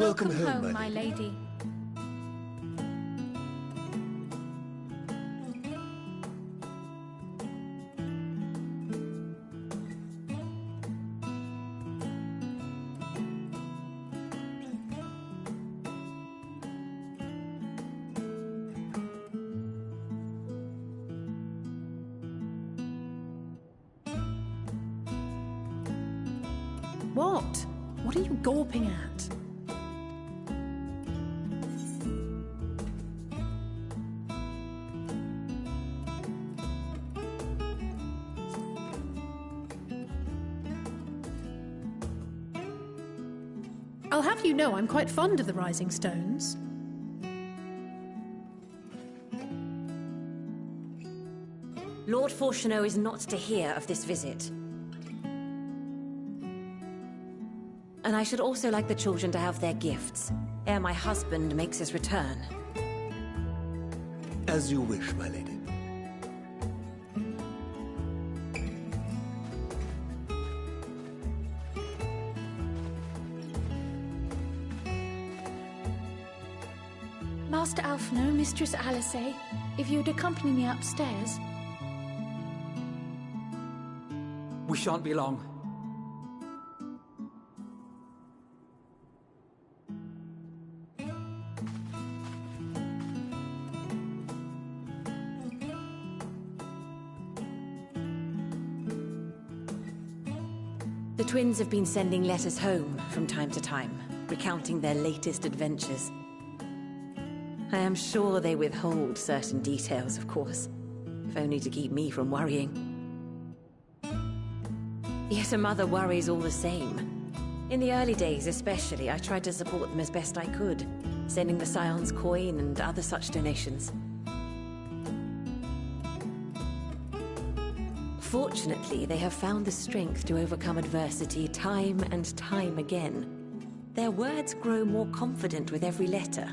Welcome home, my lady. What? What are you gawping at? I'll have you know I'm quite fond of the Rising Stones. Lord Fortuneau is not to hear of this visit. And I should also like the children to have their gifts, ere my husband makes his return. As you wish, my lady. Master Alphino, Mistress Alice, if you would accompany me upstairs. We shan't be long. The twins have been sending letters home from time to time, recounting their latest adventures. I am sure they withhold certain details, of course, if only to keep me from worrying. Yet a mother worries all the same. In the early days especially, I tried to support them as best I could, sending the Scion's coin and other such donations. Fortunately, they have found the strength to overcome adversity time and time again. Their words grow more confident with every letter,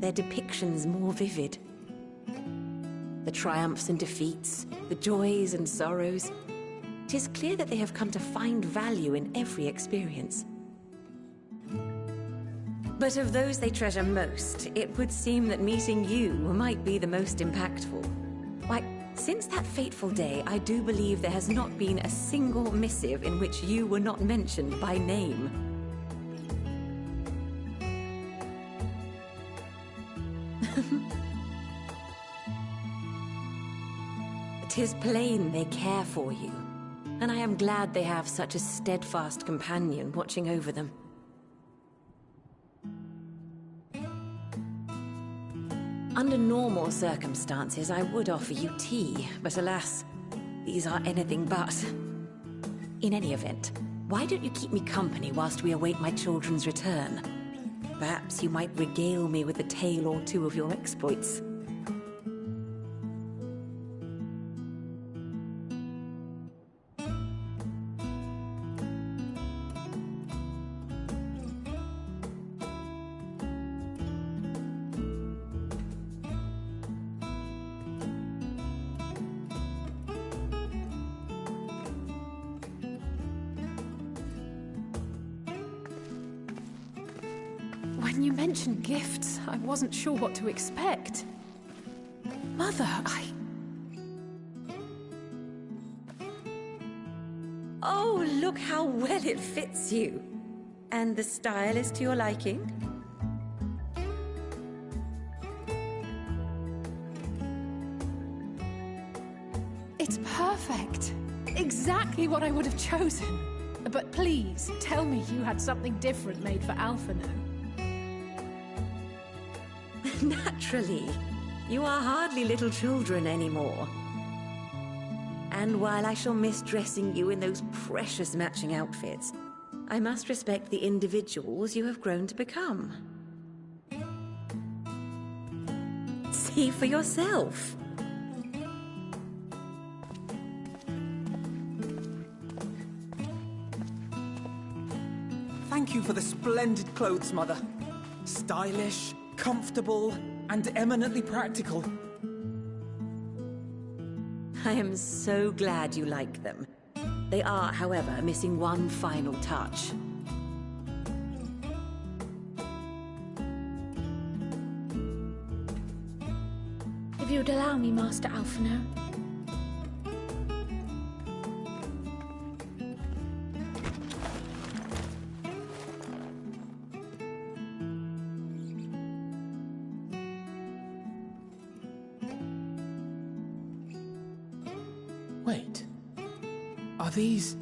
their depictions more vivid. The triumphs and defeats, the joys and sorrows. It is clear that they have come to find value in every experience. But of those they treasure most, it would seem that meeting you might be the most impactful. Why, since that fateful day, I do believe there has not been a single missive in which you were not mentioned by name. It is plain they care for you, and I am glad they have such a steadfast companion watching over them. Under normal circumstances, I would offer you tea, but alas, these are anything but. In any event, why don't you keep me company whilst we await my children's return? Perhaps you might regale me with a tale or two of your exploits. When you mentioned gifts, I wasn't sure what to expect. Mother, Oh, look how well it fits you. And the style is to your liking? It's perfect. Exactly what I would have chosen. But please, tell me you had something different made for Alphino. Naturally. You are hardly little children anymore. And while I shall miss dressing you in those precious matching outfits, I must respect the individuals you have grown to become. See for yourself. Thank you for the splendid clothes, Mother. Stylish, comfortable, and eminently practical. I am so glad you like them. They are, however, missing one final touch. you'd allow me, Master Alphino. Wait. Are these...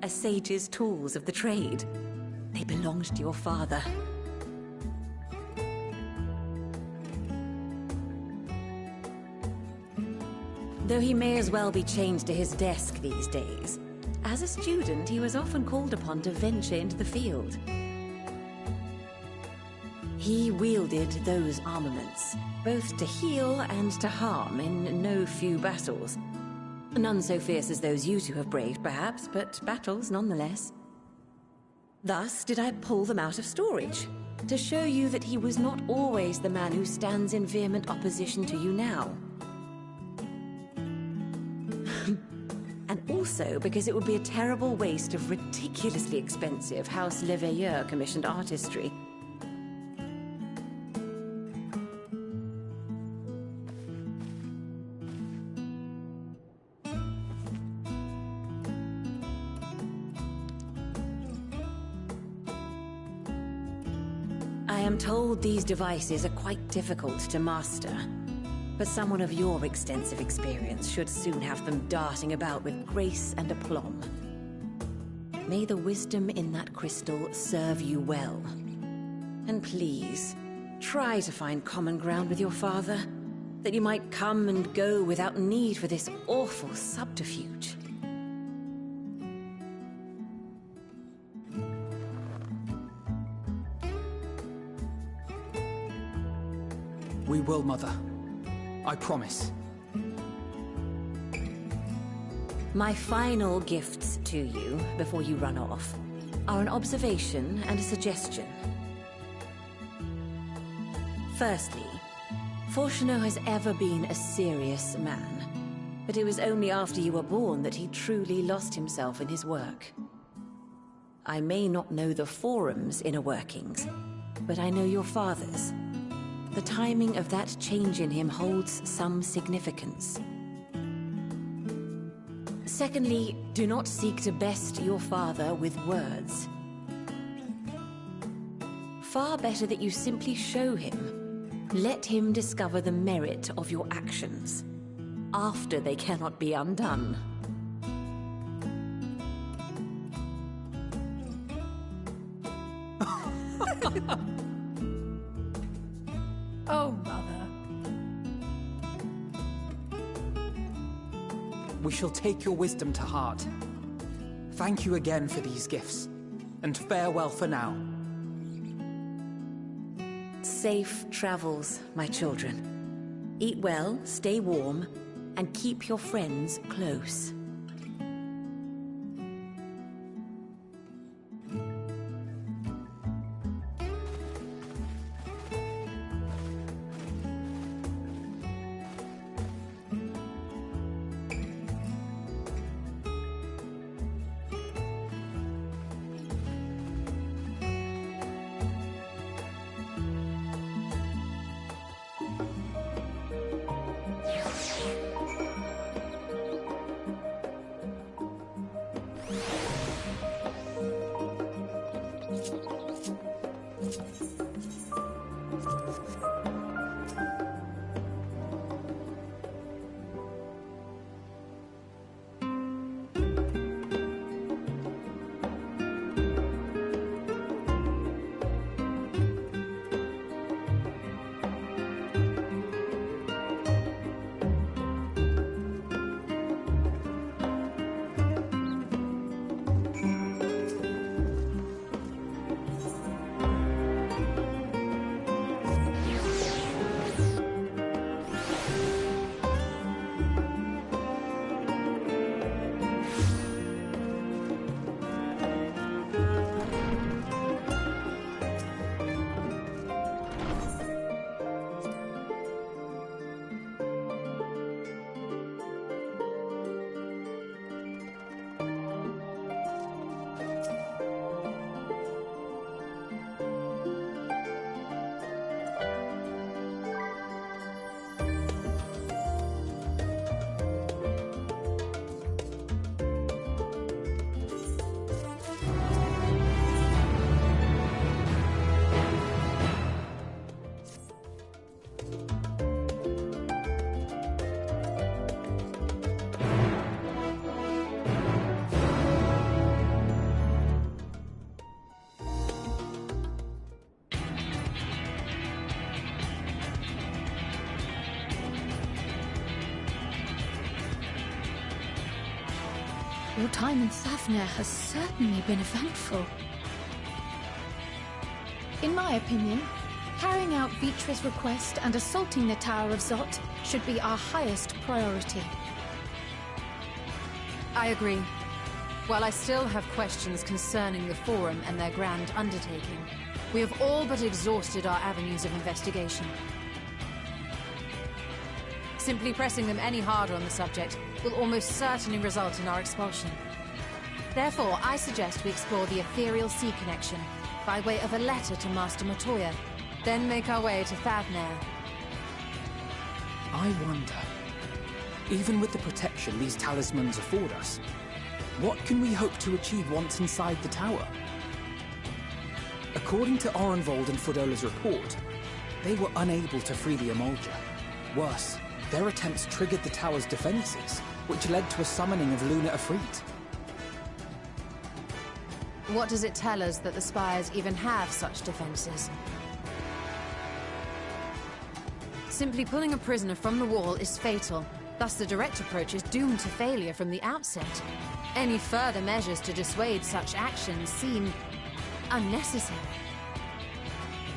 A sage's tools of the trade. They belonged to your father. Though he may as well be chained to his desk these days, as a student he was often called upon to venture into the field. He wielded those armaments, both to heal and to harm in no few battles. None so fierce as those you two have braved, perhaps, but battles nonetheless. Thus did I pull them out of storage, to show you that he was not always the man who stands in vehement opposition to you now. And also because it would be a terrible waste of ridiculously expensive House Leveilleur commissioned artistry. I am told these devices are quite difficult to master, but someone of your extensive experience should soon have them darting about with grace and aplomb. May the wisdom in that crystal serve you well. And please, try to find common ground with your father, that you might come and go without need for this awful subterfuge. We will, Mother. I promise. My final gifts to you, before you run off, are an observation and a suggestion. Firstly, Fortunato has ever been a serious man, but it was only after you were born that he truly lost himself in his work. I may not know the Forum's inner workings, but I know your father's. The timing of that change in him holds some significance. Secondly, do not seek to best your father with words. Far better that you simply show him. Let him discover the merit of your actions, after they cannot be undone. Oh, Mother. We shall take your wisdom to heart. Thank you again for these gifts, and farewell for now. Safe travels, my children. Eat well, stay warm, and keep your friends close. Your time in Thavner has certainly been eventful. In my opinion, carrying out Vitra's request and assaulting the Tower of Zot should be our highest priority. I agree. While I still have questions concerning the Forum and their grand undertaking, we have all but exhausted our avenues of investigation. Simply pressing them any harder on the subject will almost certainly result in our expulsion. Therefore, I suggest we explore the ethereal sea connection by way of a letter to Master Matoya, then make our way to Thavner. I wonder, even with the protection these talismans afford us, what can we hope to achieve once inside the tower? According to Orenvold and Fodola's report, they were unable to free the Emulger. Worse, their attempts triggered the tower's defenses, which led to a summoning of Luna Ifrit. What does it tell us that the Spires even have such defenses? Simply pulling a prisoner from the wall is fatal, thus the direct approach is doomed to failure from the outset. Any further measures to dissuade such actions seem unnecessary.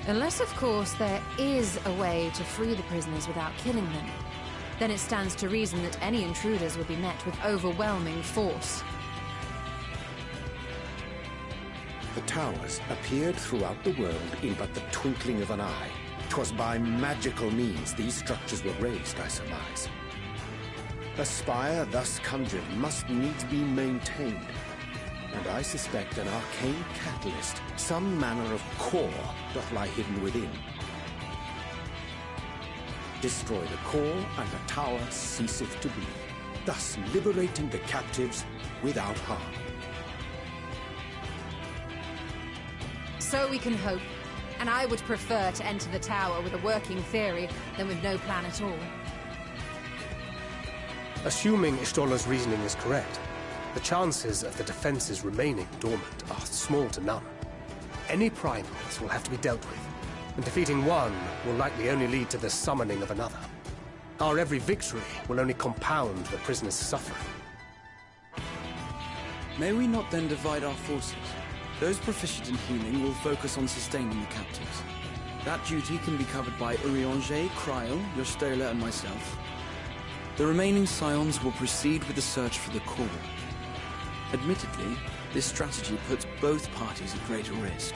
Unless, of course, there is a way to free the prisoners without killing them. Then it stands to reason that any intruders would be met with overwhelming force. The towers appeared throughout the world in but the twinkling of an eye. 'Twas by magical means these structures were raised, I surmise. A spire thus conjured must needs be maintained, and I suspect an arcane catalyst, some manner of core, doth lie hidden within. Destroy the core, and the tower ceaseth to be, thus liberating the captives without harm. So we can hope, and I would prefer to enter the tower with a working theory than with no plan at all. Assuming Ishtola's reasoning is correct, the chances of the defenses remaining dormant are small to none. Any primals will have to be dealt with, and defeating one will likely only lead to the summoning of another. Our every victory will only compound the prisoner's suffering. May we not then divide our forces? Those proficient in healing will focus on sustaining the captives. That duty can be covered by Urianger, Kryl, Yostola, and myself. The remaining Scions will proceed with the search for the core. Admittedly, this strategy puts both parties at greater risk,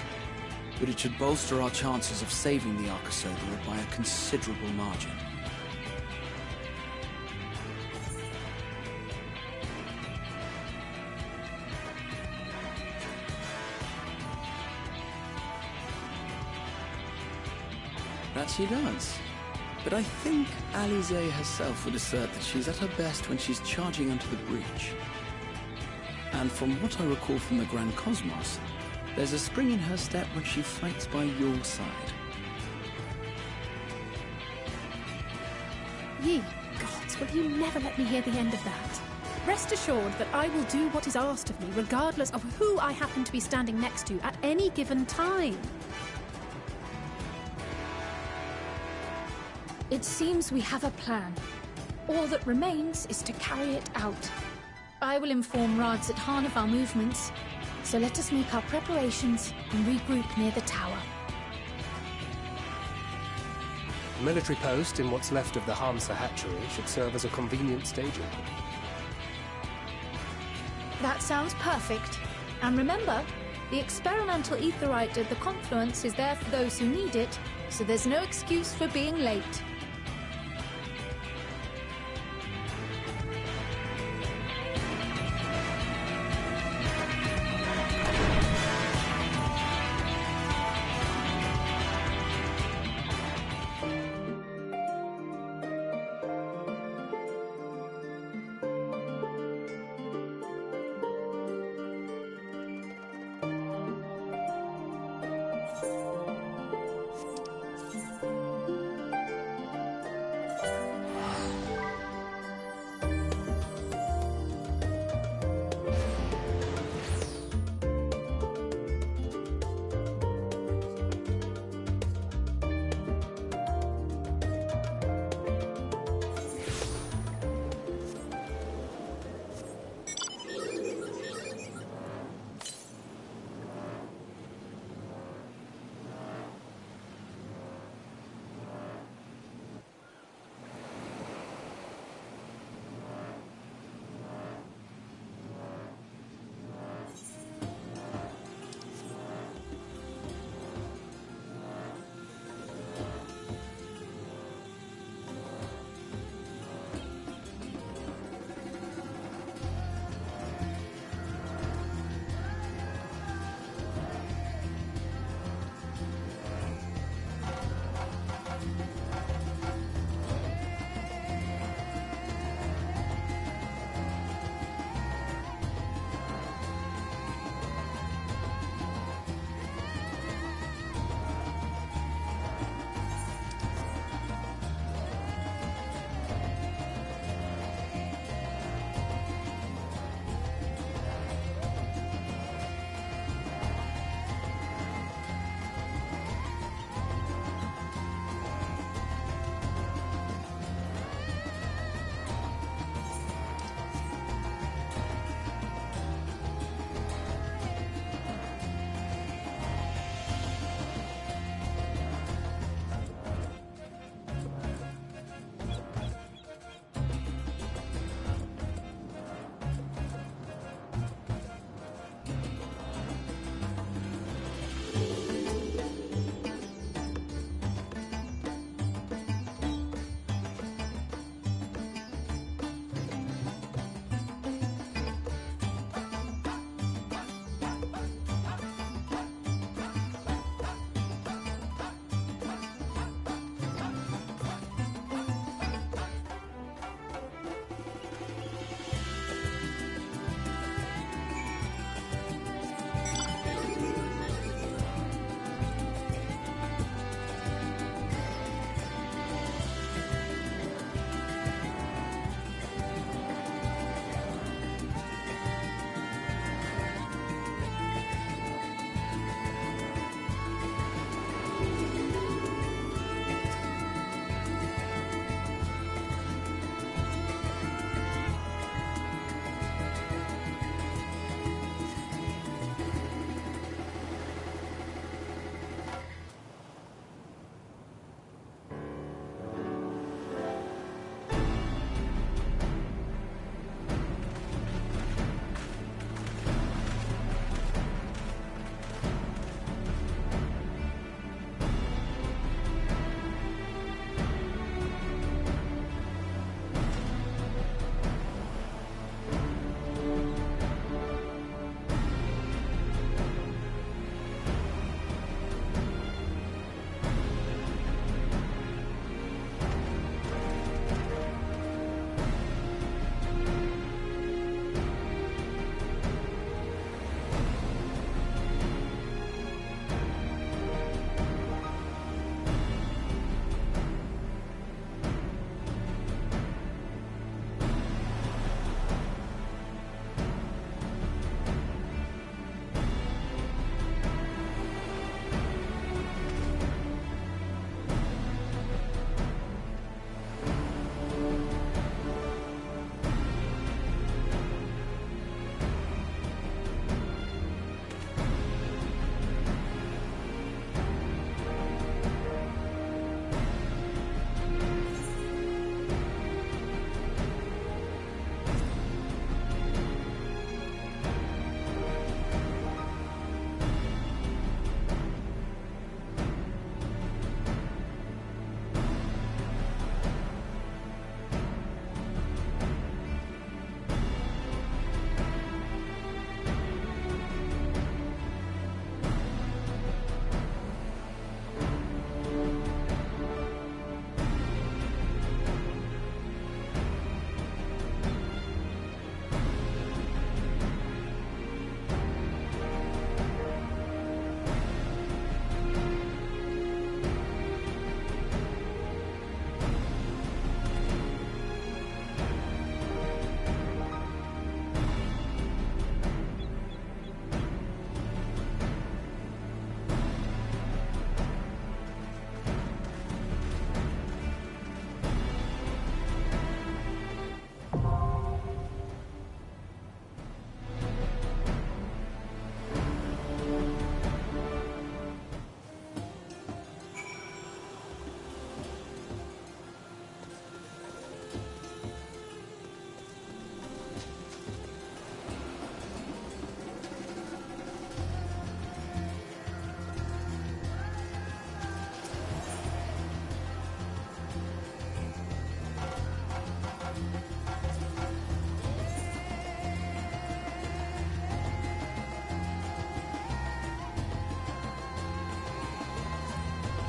but it should bolster our chances of saving the Archosaurus by a considerable margin. That she does. But I think Alize herself would assert that she's at her best when she's charging onto the breach. And from what I recall from the Grand Cosmos, there's a spring in her step when she fights by your side. Ye gods, will you never let me hear the end of that? Rest assured that I will do what is asked of me, regardless of who I happen to be standing next to at any given time. It seems we have a plan. All that remains is to carry it out. I will inform Rads at Han of our movements, so let us make our preparations and regroup near the tower. A military post in what's left of the Hamsa hatchery should serve as a convenient staging. That sounds perfect. And remember, the experimental aetherite at the confluence is there for those who need it, so there's no excuse for being late.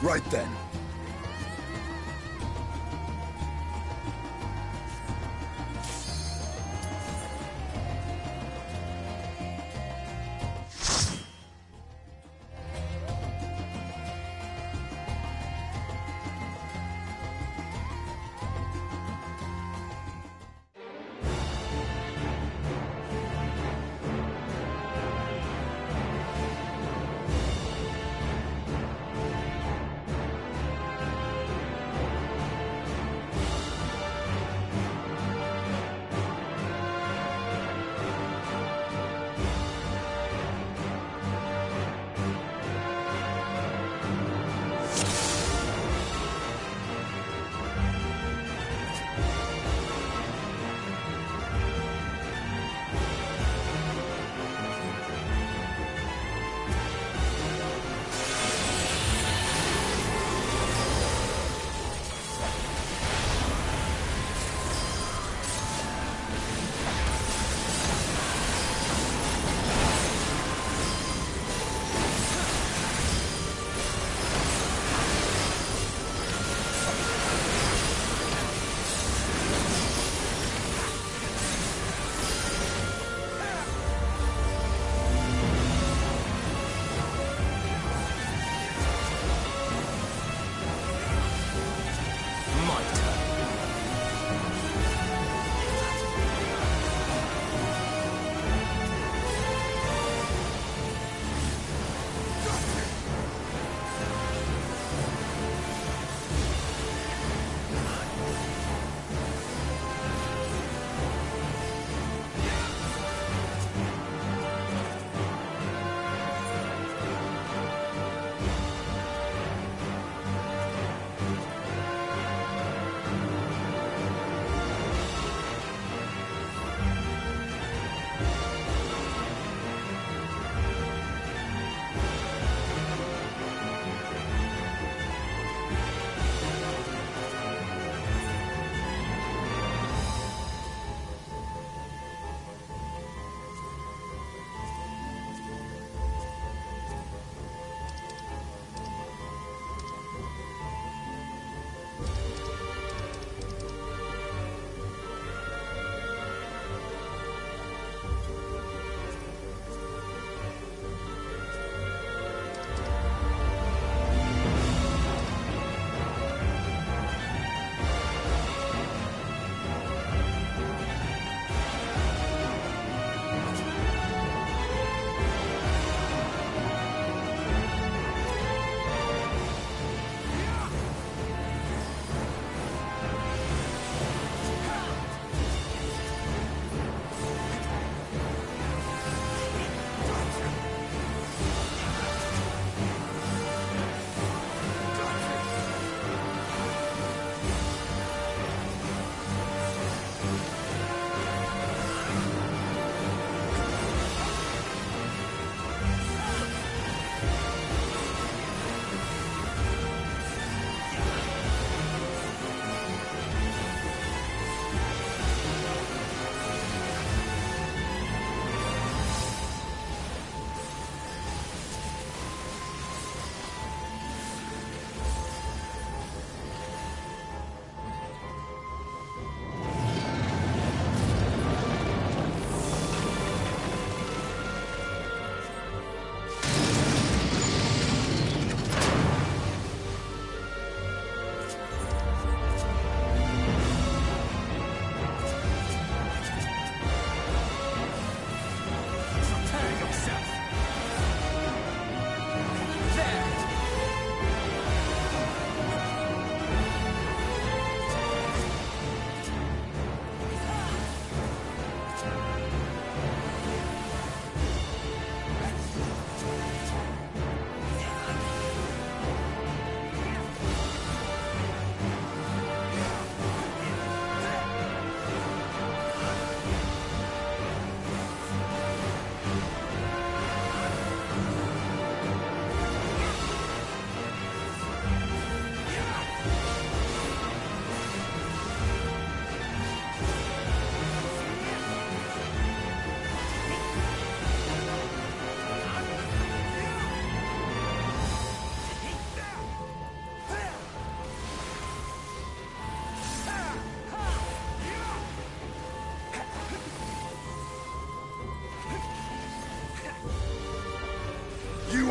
Right then.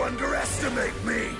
underestimate me!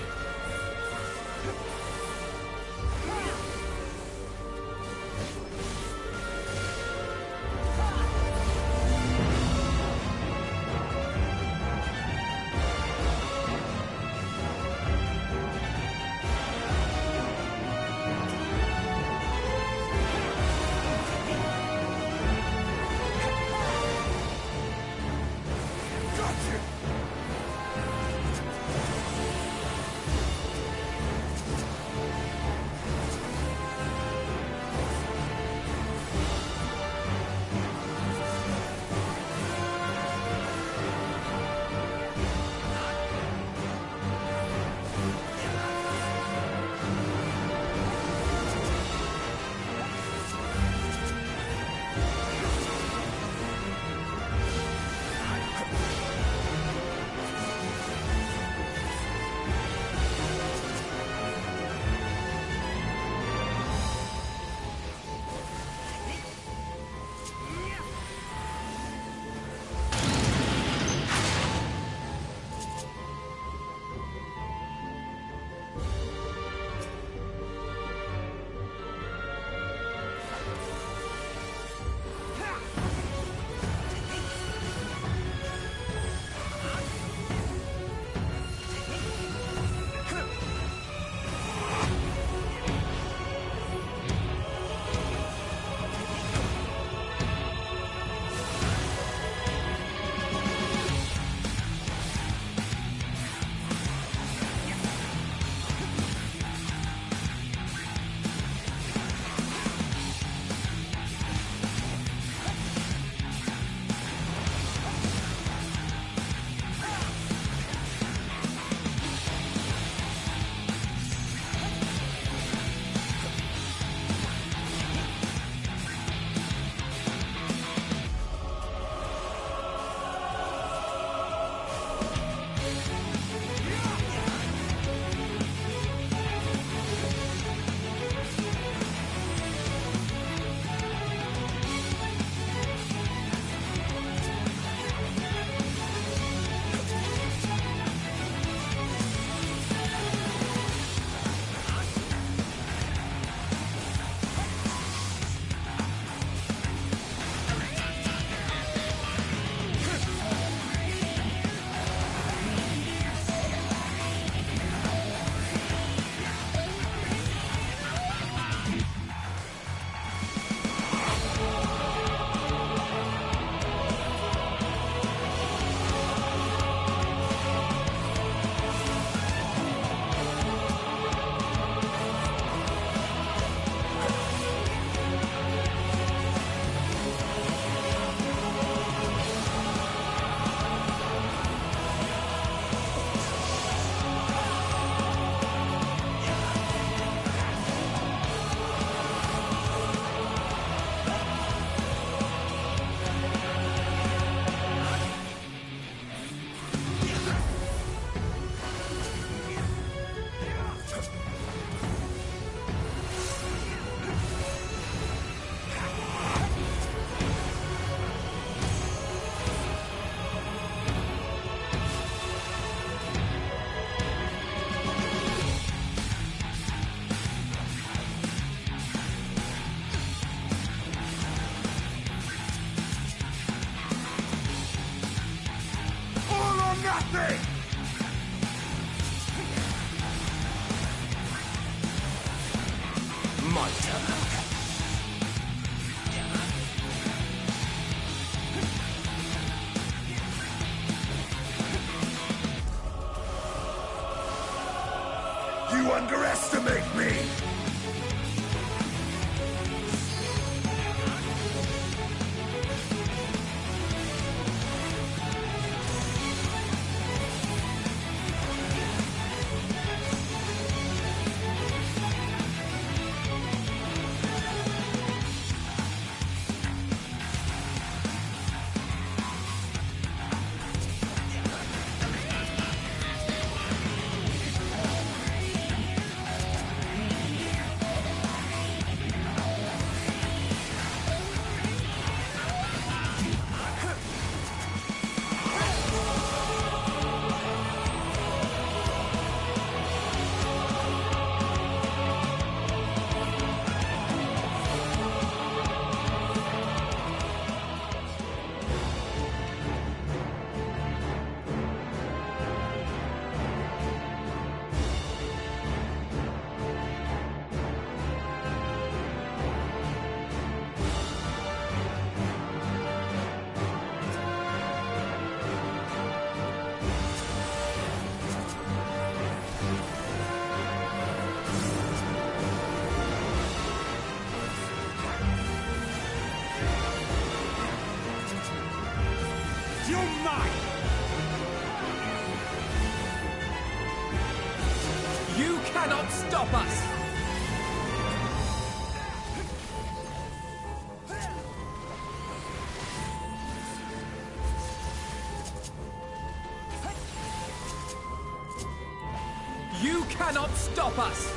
My turn. You underestimate me! mine! You cannot stop us! You cannot stop us!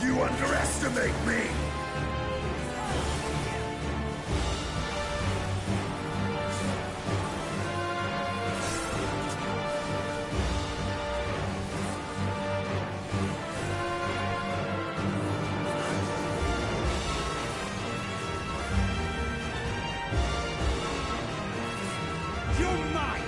You underestimate me! You're mine!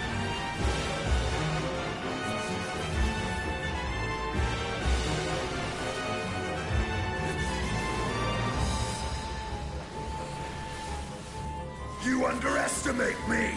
You underestimate me!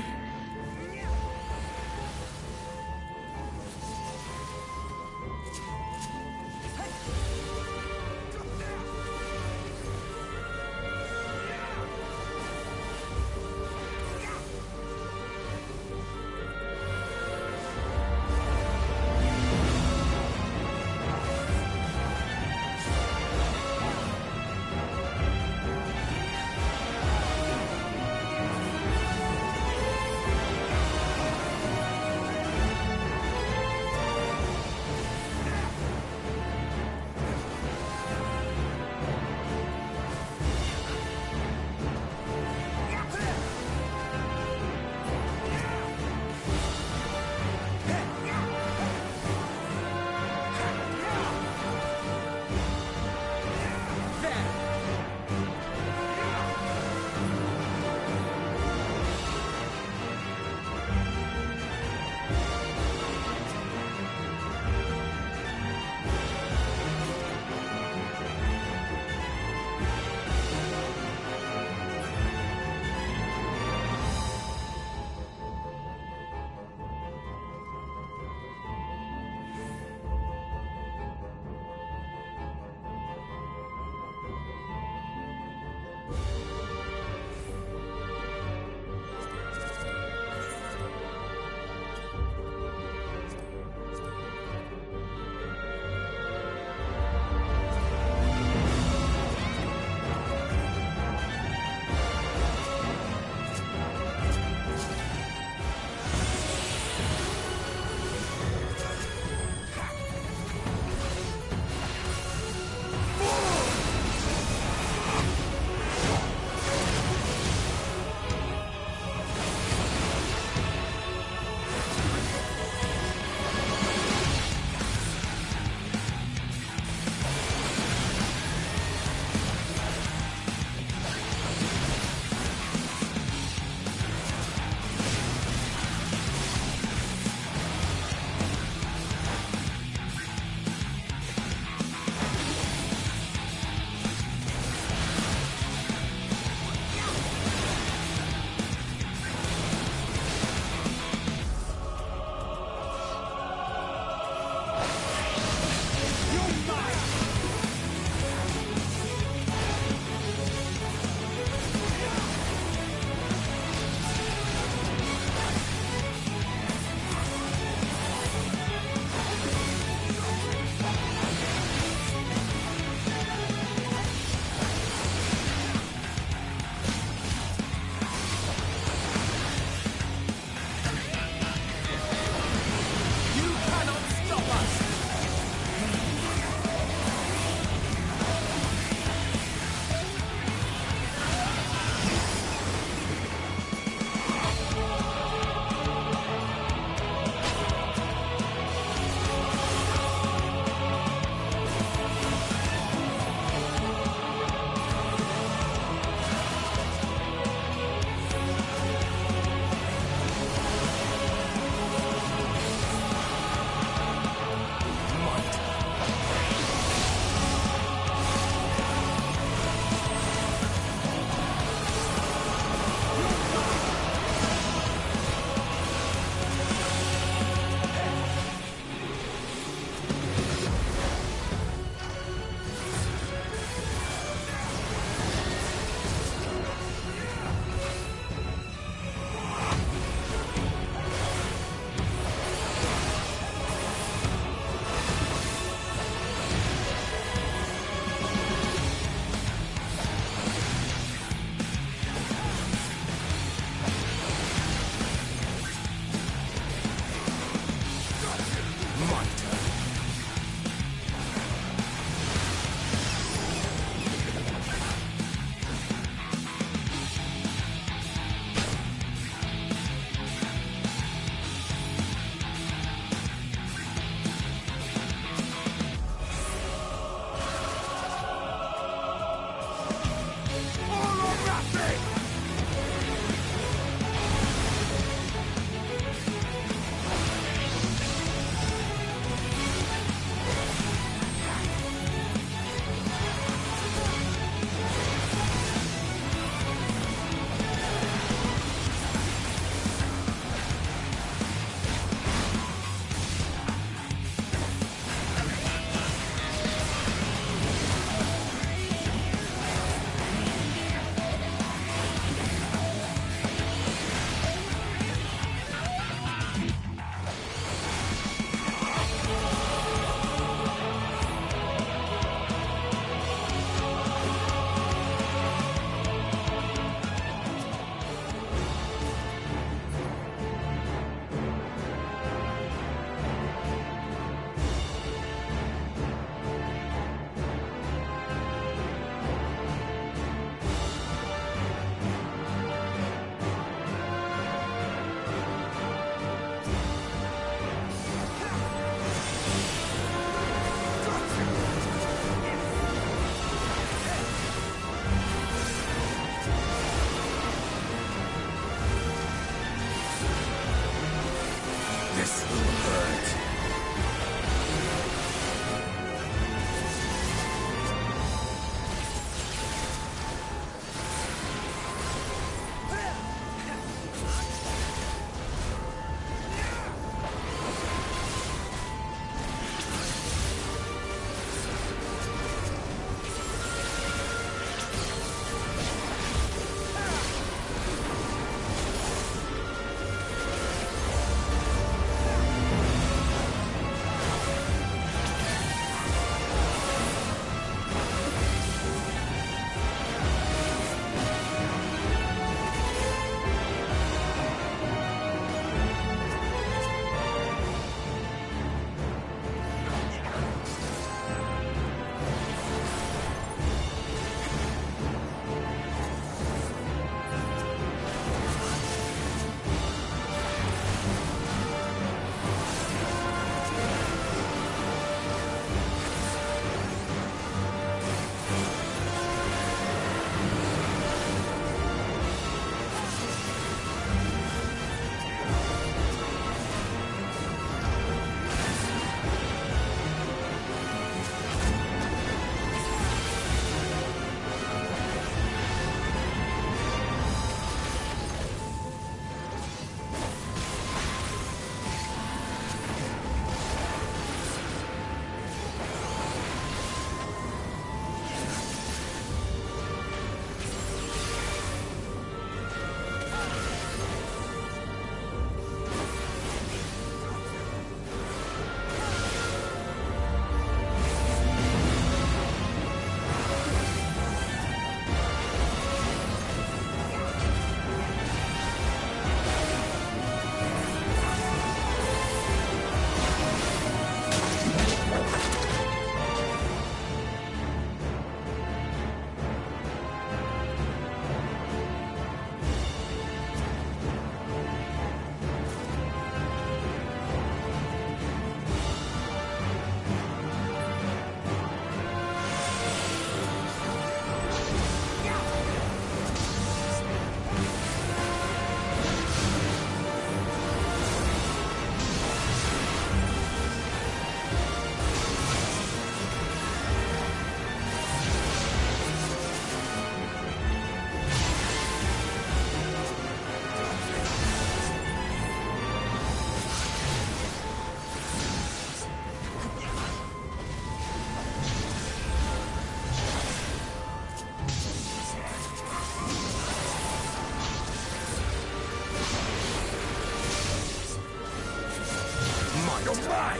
You're mine!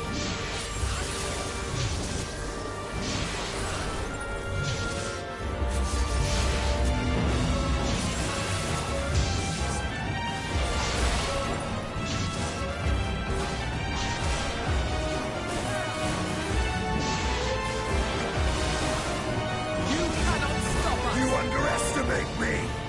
You underestimate me!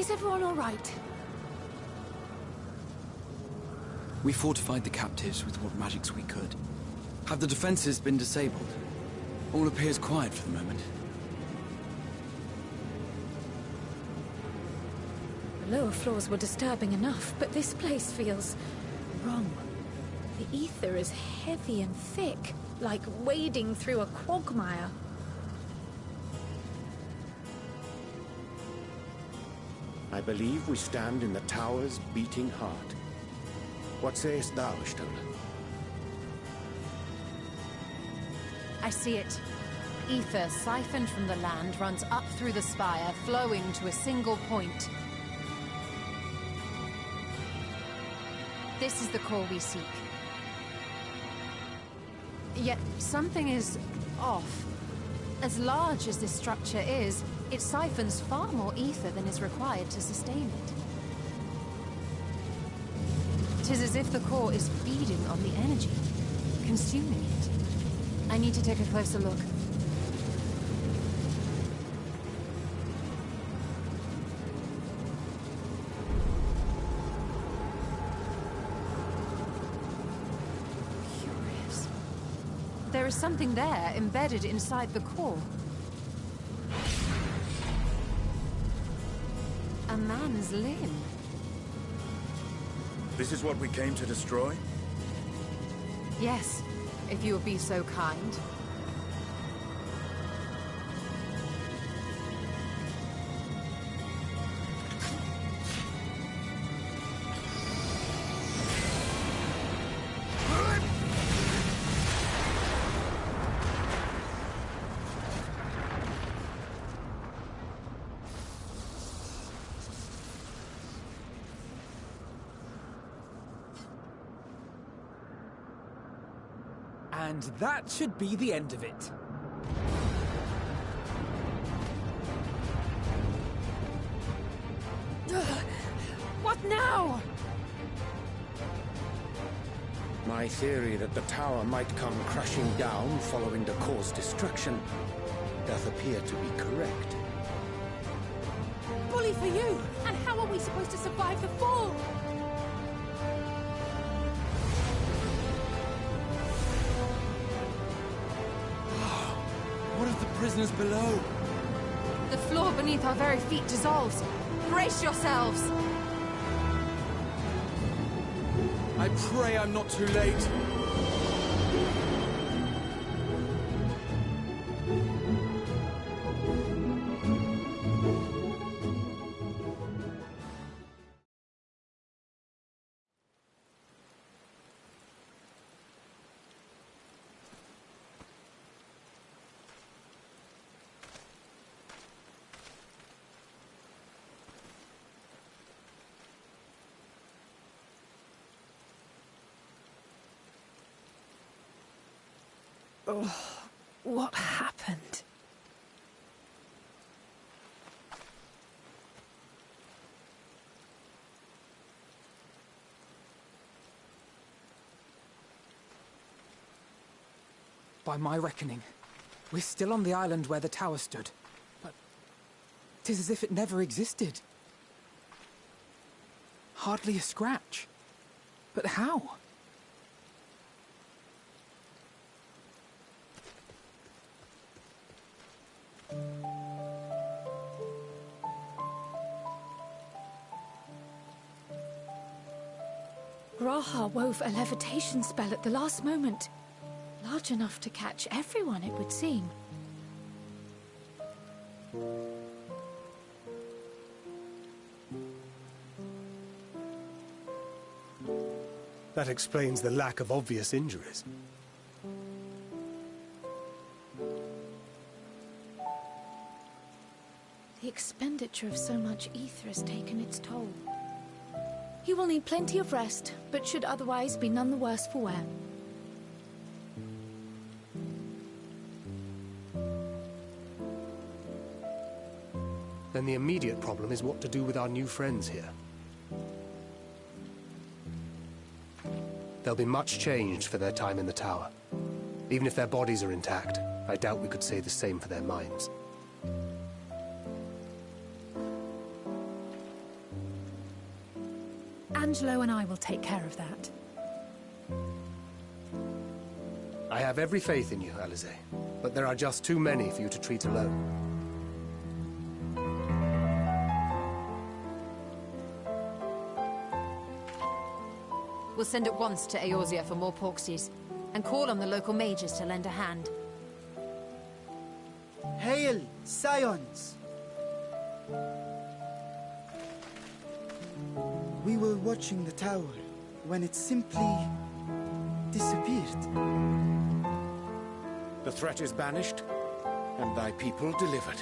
Is everyone all right? We fortified the captives with what magics we could. Have the defenses been disabled? All appears quiet for the moment. The lower floors were disturbing enough, but this place feels wrong. The ether is heavy and thick, like wading through a quagmire. I believe we stand in the tower's beating heart. What sayest thou, Stola? I see it. Ether siphoned from the land runs up through the spire, flowing to a single point. This is the core we seek. Yet something is off. As large as this structure is, it siphons far more ether than is required to sustain it. 'Tis as if the core is feeding on the energy, consuming it. I need to take a closer look. Curious. There is something there embedded inside the core. A man's limb. This is what we came to destroy? Yes, if you would be so kind. And that should be the end of it. What now? My theory that the tower might come crashing down following the core's destruction doth appear to be correct. Bully for you! And how are we supposed to survive the fall? What of the prisoners below? The floor beneath our very feet dissolves. Brace yourselves! I pray I'm not too late. Oh, what happened? By my reckoning, we're still on the island where the tower stood. But 'tis as if it never existed. Hardly a scratch. But how? Graha wove a levitation spell at the last moment. Large enough to catch everyone, it would seem. That explains the lack of obvious injuries. The expenditure of so much ether has taken its toll. He will need plenty of rest, but should otherwise be none the worse for wear. Then the immediate problem is what to do with our new friends here. They'll be much changed for their time in the tower. Even if their bodies are intact, I doubt we could say the same for their minds. Angelo and I will take care of that. I have every faith in you, Alize, but there are just too many for you to treat alone. We'll send at once to Eorzea for more Porxies, and call on the local mages to lend a hand. Hail, Scions! We were watching the tower when it simply disappeared. The threat is banished, and thy people delivered.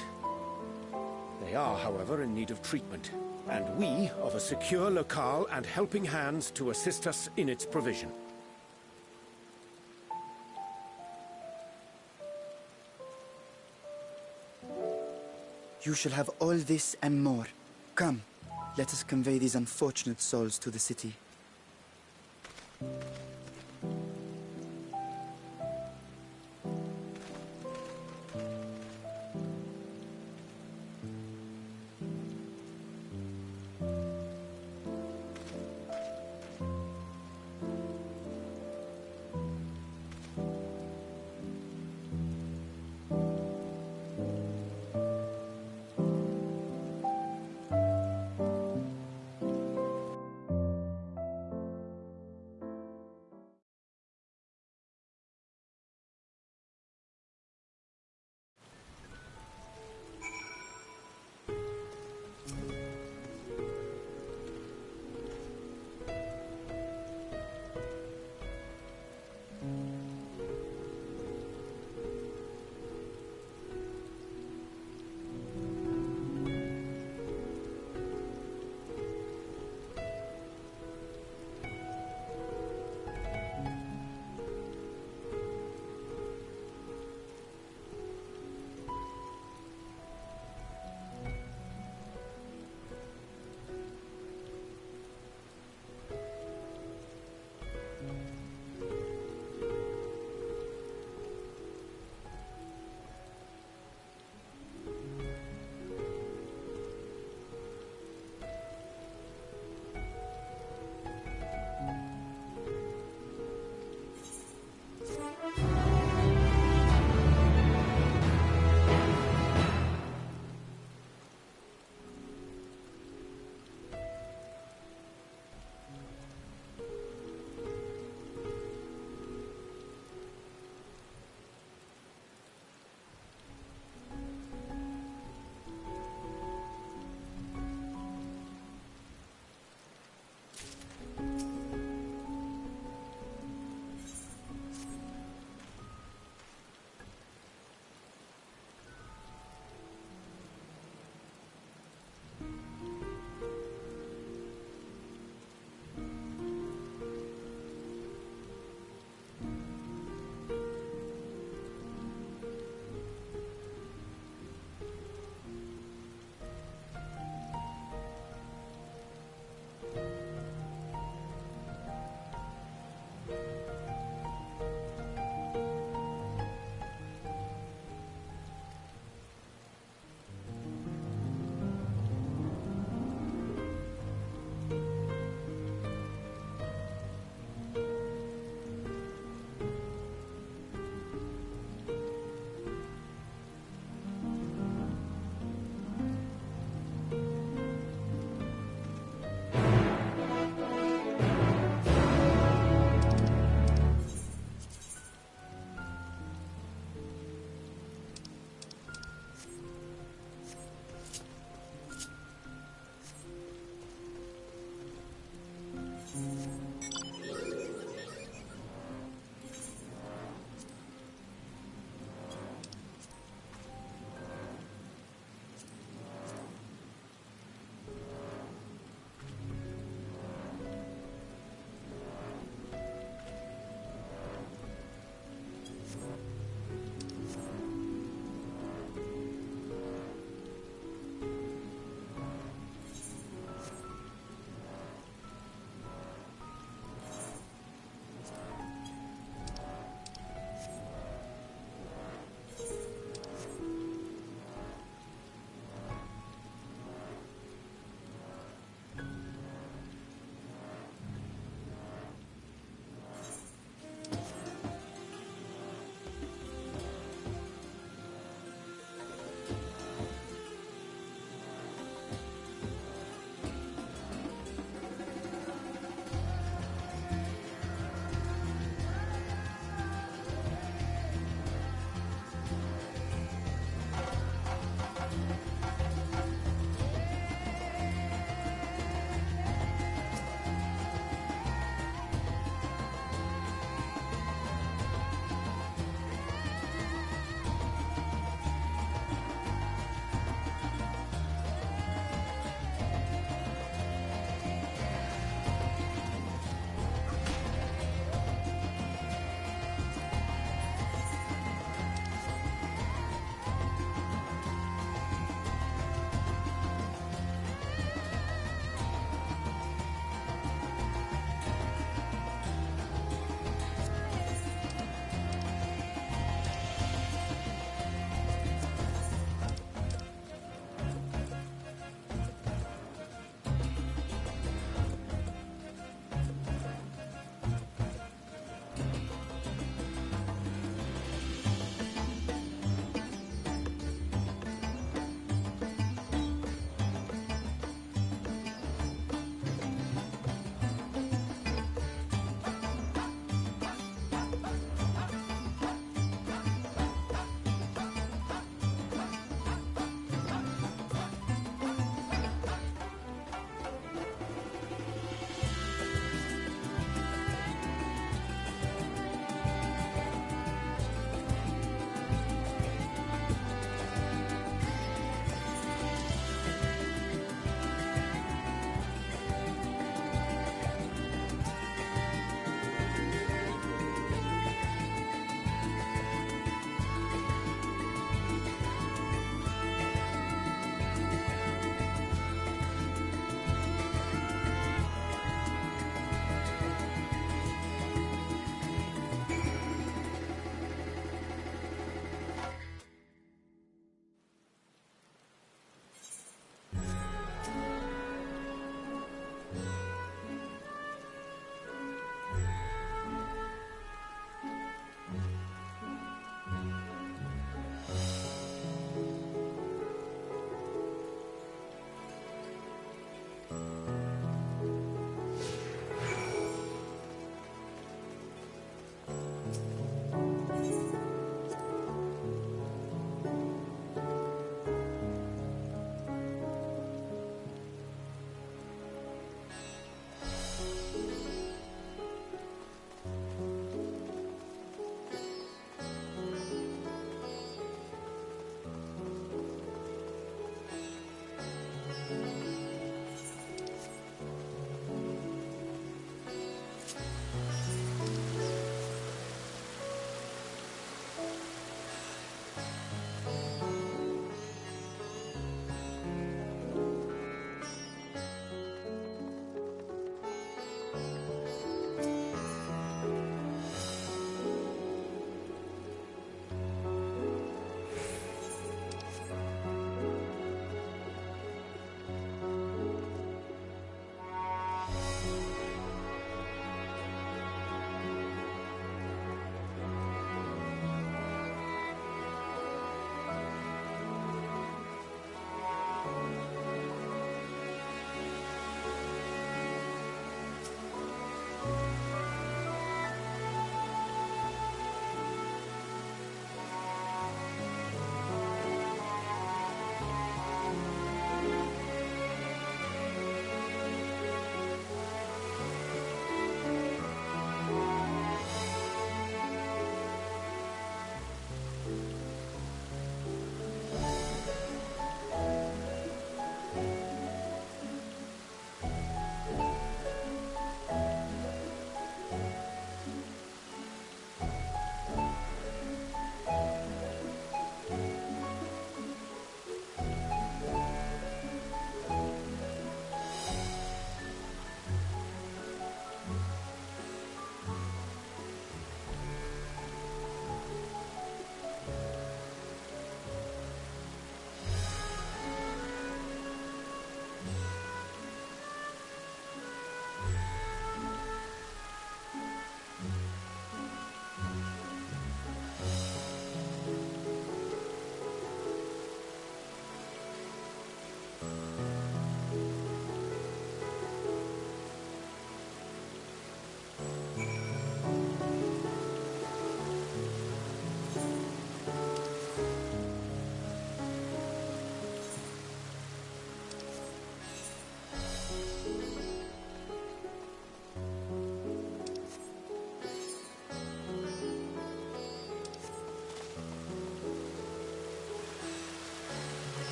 They are, however, in need of treatment, and we of a secure locale and helping hands to assist us in its provision. You shall have all this and more. Come, let us convey these unfortunate souls to the city.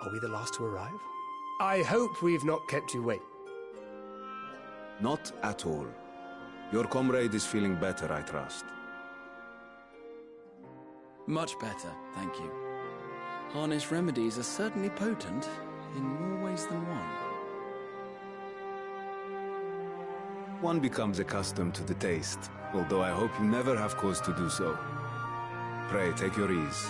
Are we the last to arrive? I hope we've not kept you waiting. Not at all. Your comrade is feeling better, I trust. Much better, thank you. Harness remedies are certainly potent, in more ways than one. One becomes accustomed to the taste, although I hope you never have cause to do so. Pray, take your ease.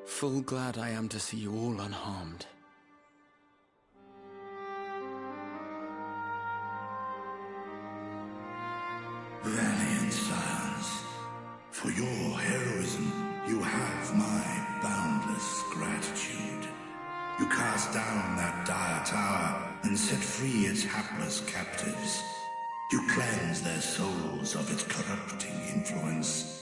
Full glad I am to see you all unharmed. Valiant sires, for your heroism, you have my boundless gratitude. You cast down that dire tower and set free its hapless captives. You cleanse their souls of its corrupting influence.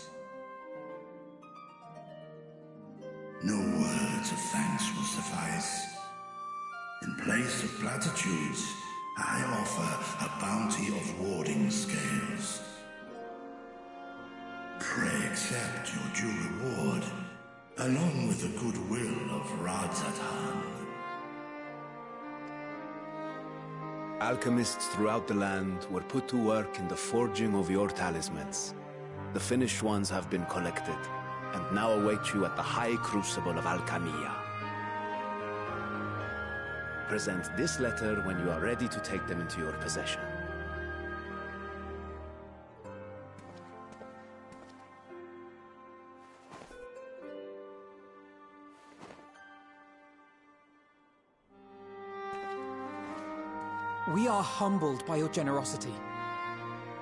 No words of thanks will suffice. In place of platitudes, I offer a bounty of warding scales. Pray accept your due reward, along with the goodwill of Radzatan. Alchemists throughout the land were put to work in the forging of your talismans. The finished ones have been collected, and now await you at the High Crucible of Alchemia. Present this letter when you are ready to take them into your possession. We are humbled by your generosity.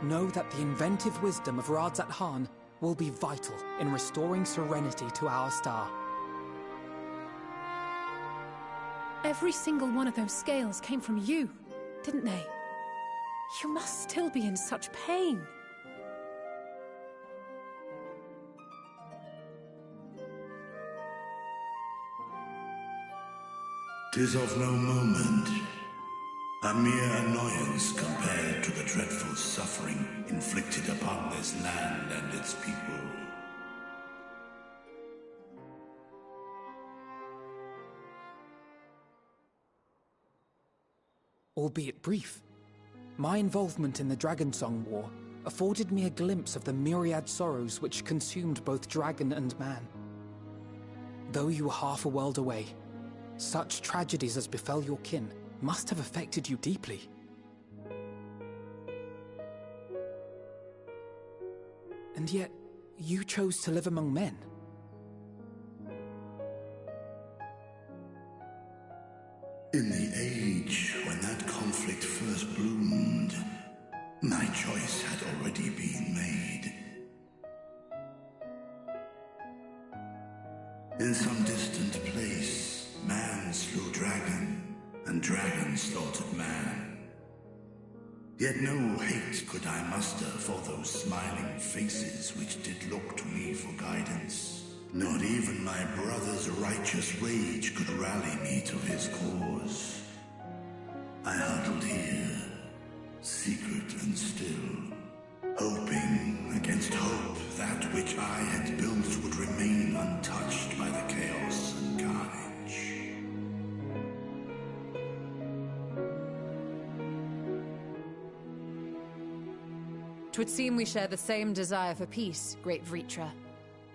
Know that the inventive wisdom of Radzat will be vital in restoring serenity to our star. Every single one of those scales came from you, didn't they? You must still be in such pain. 'Tis of no moment. A mere annoyance compared to the dreadful suffering inflicted upon this land and its people. Albeit brief, my involvement in the Dragonsong War afforded me a glimpse of the myriad sorrows which consumed both dragon and man. Though you were half a world away, such tragedies as befell your kin must have affected you deeply. And yet, you chose to live among men. In the age when that conflict first bloomed, my choice had already been made. In some distant place, man slew dragon, and dragon slaughtered man. Yet no hate could I muster for those smiling faces which did look to me for guidance. Not even my brother's righteous rage could rally me to his cause. I huddled here, secret and still, hoping against hope that which I had built would remain untouched by the chaos and carnage. 'Twould seem we share the same desire for peace, great Vritra.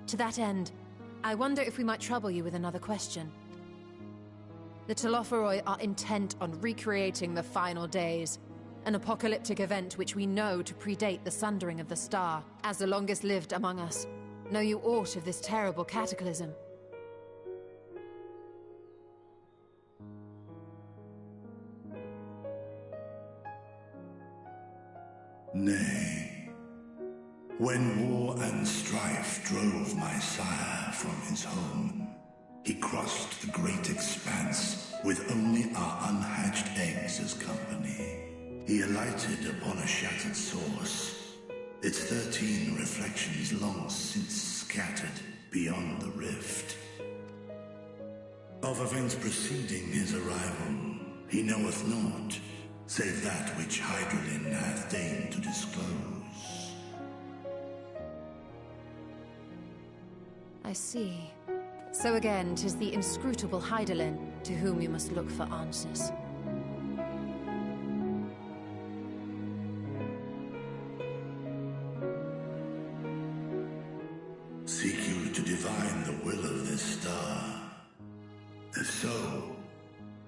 To that end, I wonder if we might trouble you with another question. The Telophoroi are intent on recreating the final days, an apocalyptic event which we know to predate the sundering of the star. As the longest lived among us, know you aught of this terrible cataclysm? Nay. When war and strife drove my sire from his home, he crossed the great expanse with only our unhatched eggs as company. He alighted upon a shattered source, its 13 reflections long since scattered beyond the rift. Of events preceding his arrival, he knoweth not, save that which Hydralin hath deigned to disclose. I see. So again, 'tis the inscrutable Hydaelyn to whom you must look for answers. Seek you to divine the will of this star? If so,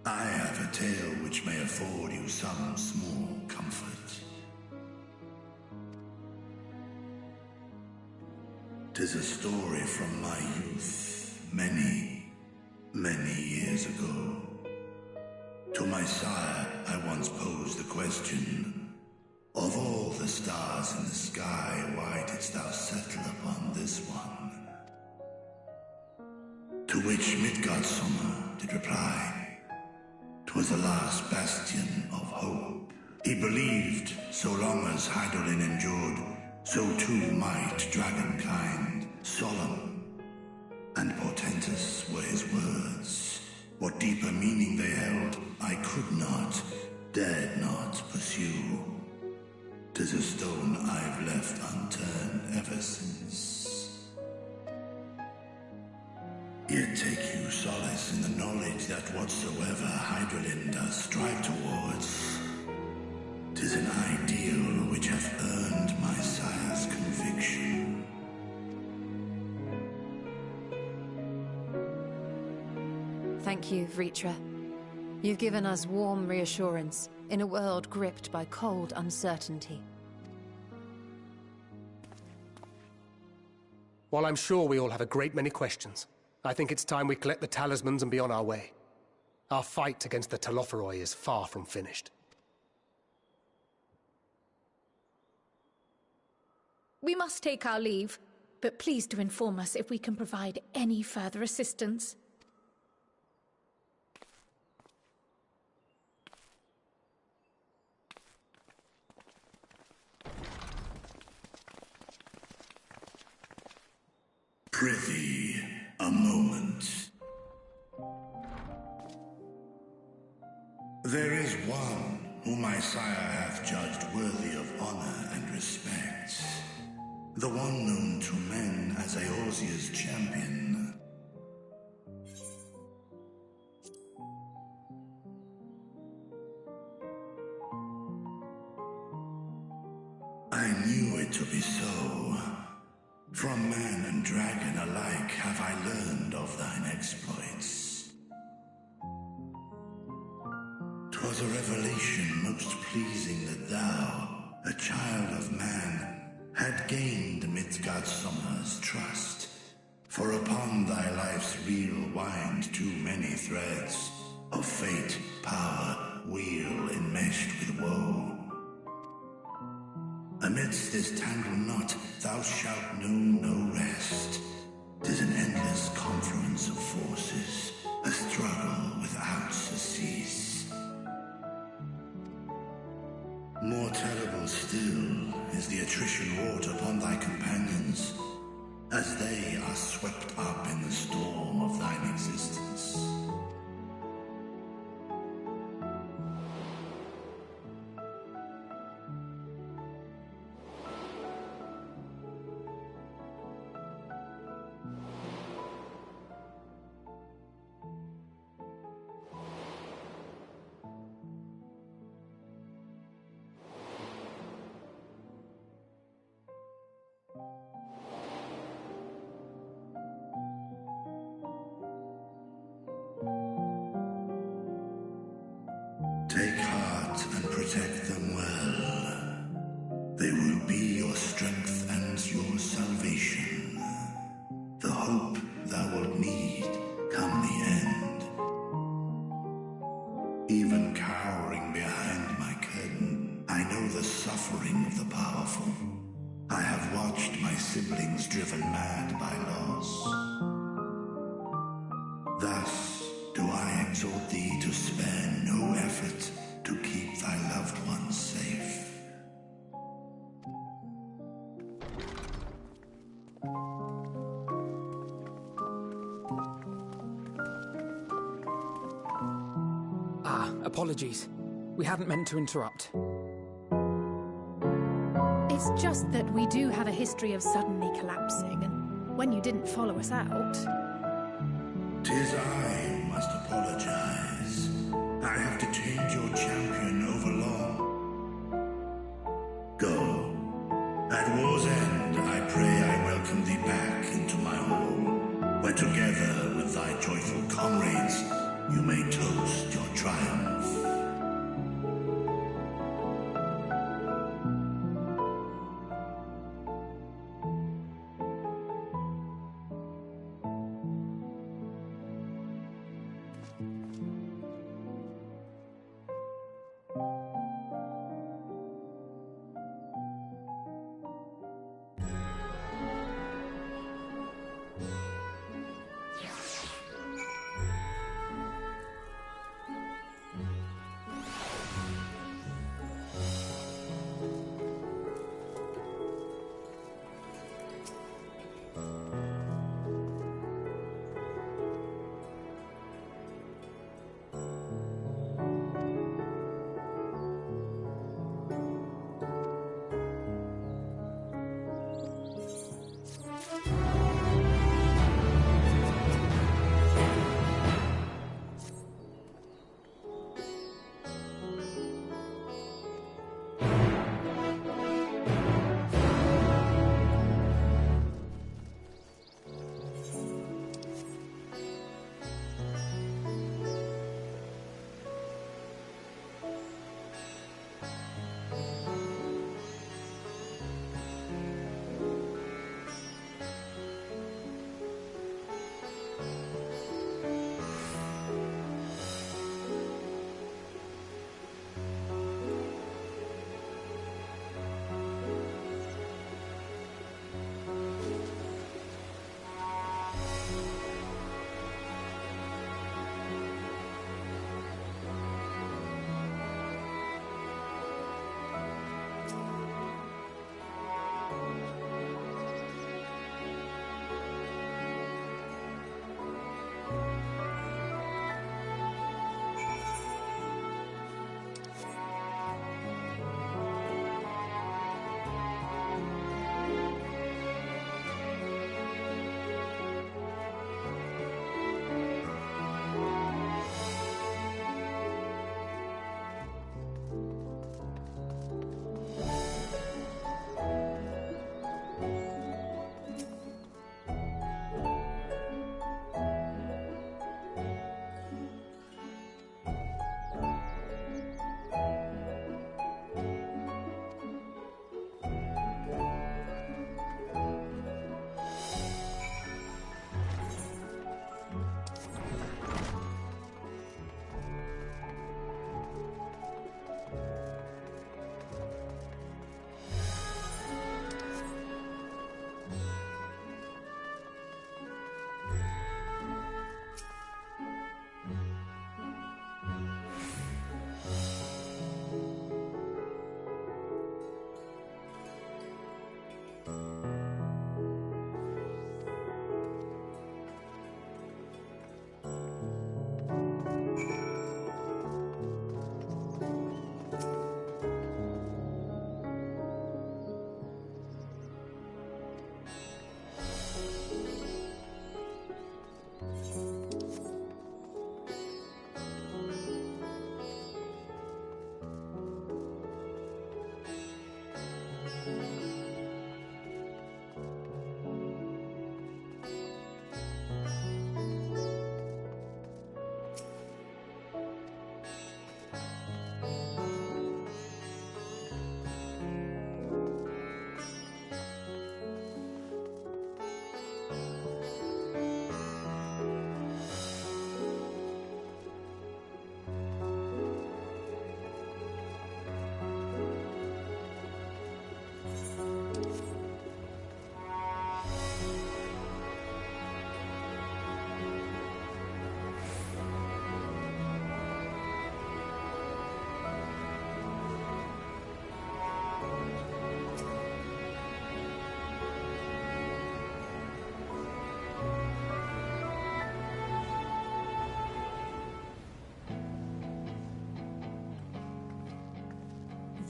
I have a tale which may afford you some small comfort. Tis a story from my youth, many, many years ago. To my sire, I once posed the question, of all the stars in the sky, why didst thou settle upon this one? To which Midgardsummer did reply, 'twas the last bastion of hope. He believed so long as Hydaelyn endured, so too might dragonkind. Solemn and portentous were his words. What deeper meaning they held, I could not, dared not pursue. 'Tis a stone I've left unturned ever since. Yet take you solace in the knowledge that whatsoever Hydralyn does strive towards, 'tis an ideal which hath earned my sire's conviction. Thank you, Vritra. You've given us warm reassurance in a world gripped by cold uncertainty. While I'm sure we all have a great many questions, I think it's time we collect the talismans and be on our way. Our fight against the Telophoroi is far from finished. We must take our leave, but please do inform us if we can provide any further assistance. Prithee, a moment. There is one whom my sire hath judged worthy of honor and respect. The one known to men as Eorzea's champion. I knew it to be so. From man and dragon alike have I learned of thine exploits. 'Twas a revelation most pleasing that thou, a child of man, had gained Midgardsummer's trust. For upon thy life's reel wind too many threads of fate, power, weal enmeshed with woe. Amidst this tangled knot, thou shalt know no rest. 'Tis an endless confluence of forces, a struggle without surcease. More terrible still is the attrition wrought upon thy companions, as they are swept up in the storm of thine existence. Take heart and protect them well. They will be your strength and your salvation. The hope thou wilt need come the end. Even cowering behind my curtain, I know the suffering of the powerful. I have watched my siblings driven mad by loss. Thus do I exhort thee to spare no effort to keep thy loved ones safe. Apologies. We hadn't meant to interrupt. It's just that we do have a history of suddenly collapsing, and when you didn't follow us out... 'Tis I who must apologize. I have detained your champion overlong. Go. At war's end, I pray I welcome thee back into my hall, where together with thy joyful comrades, you may toast your triumph.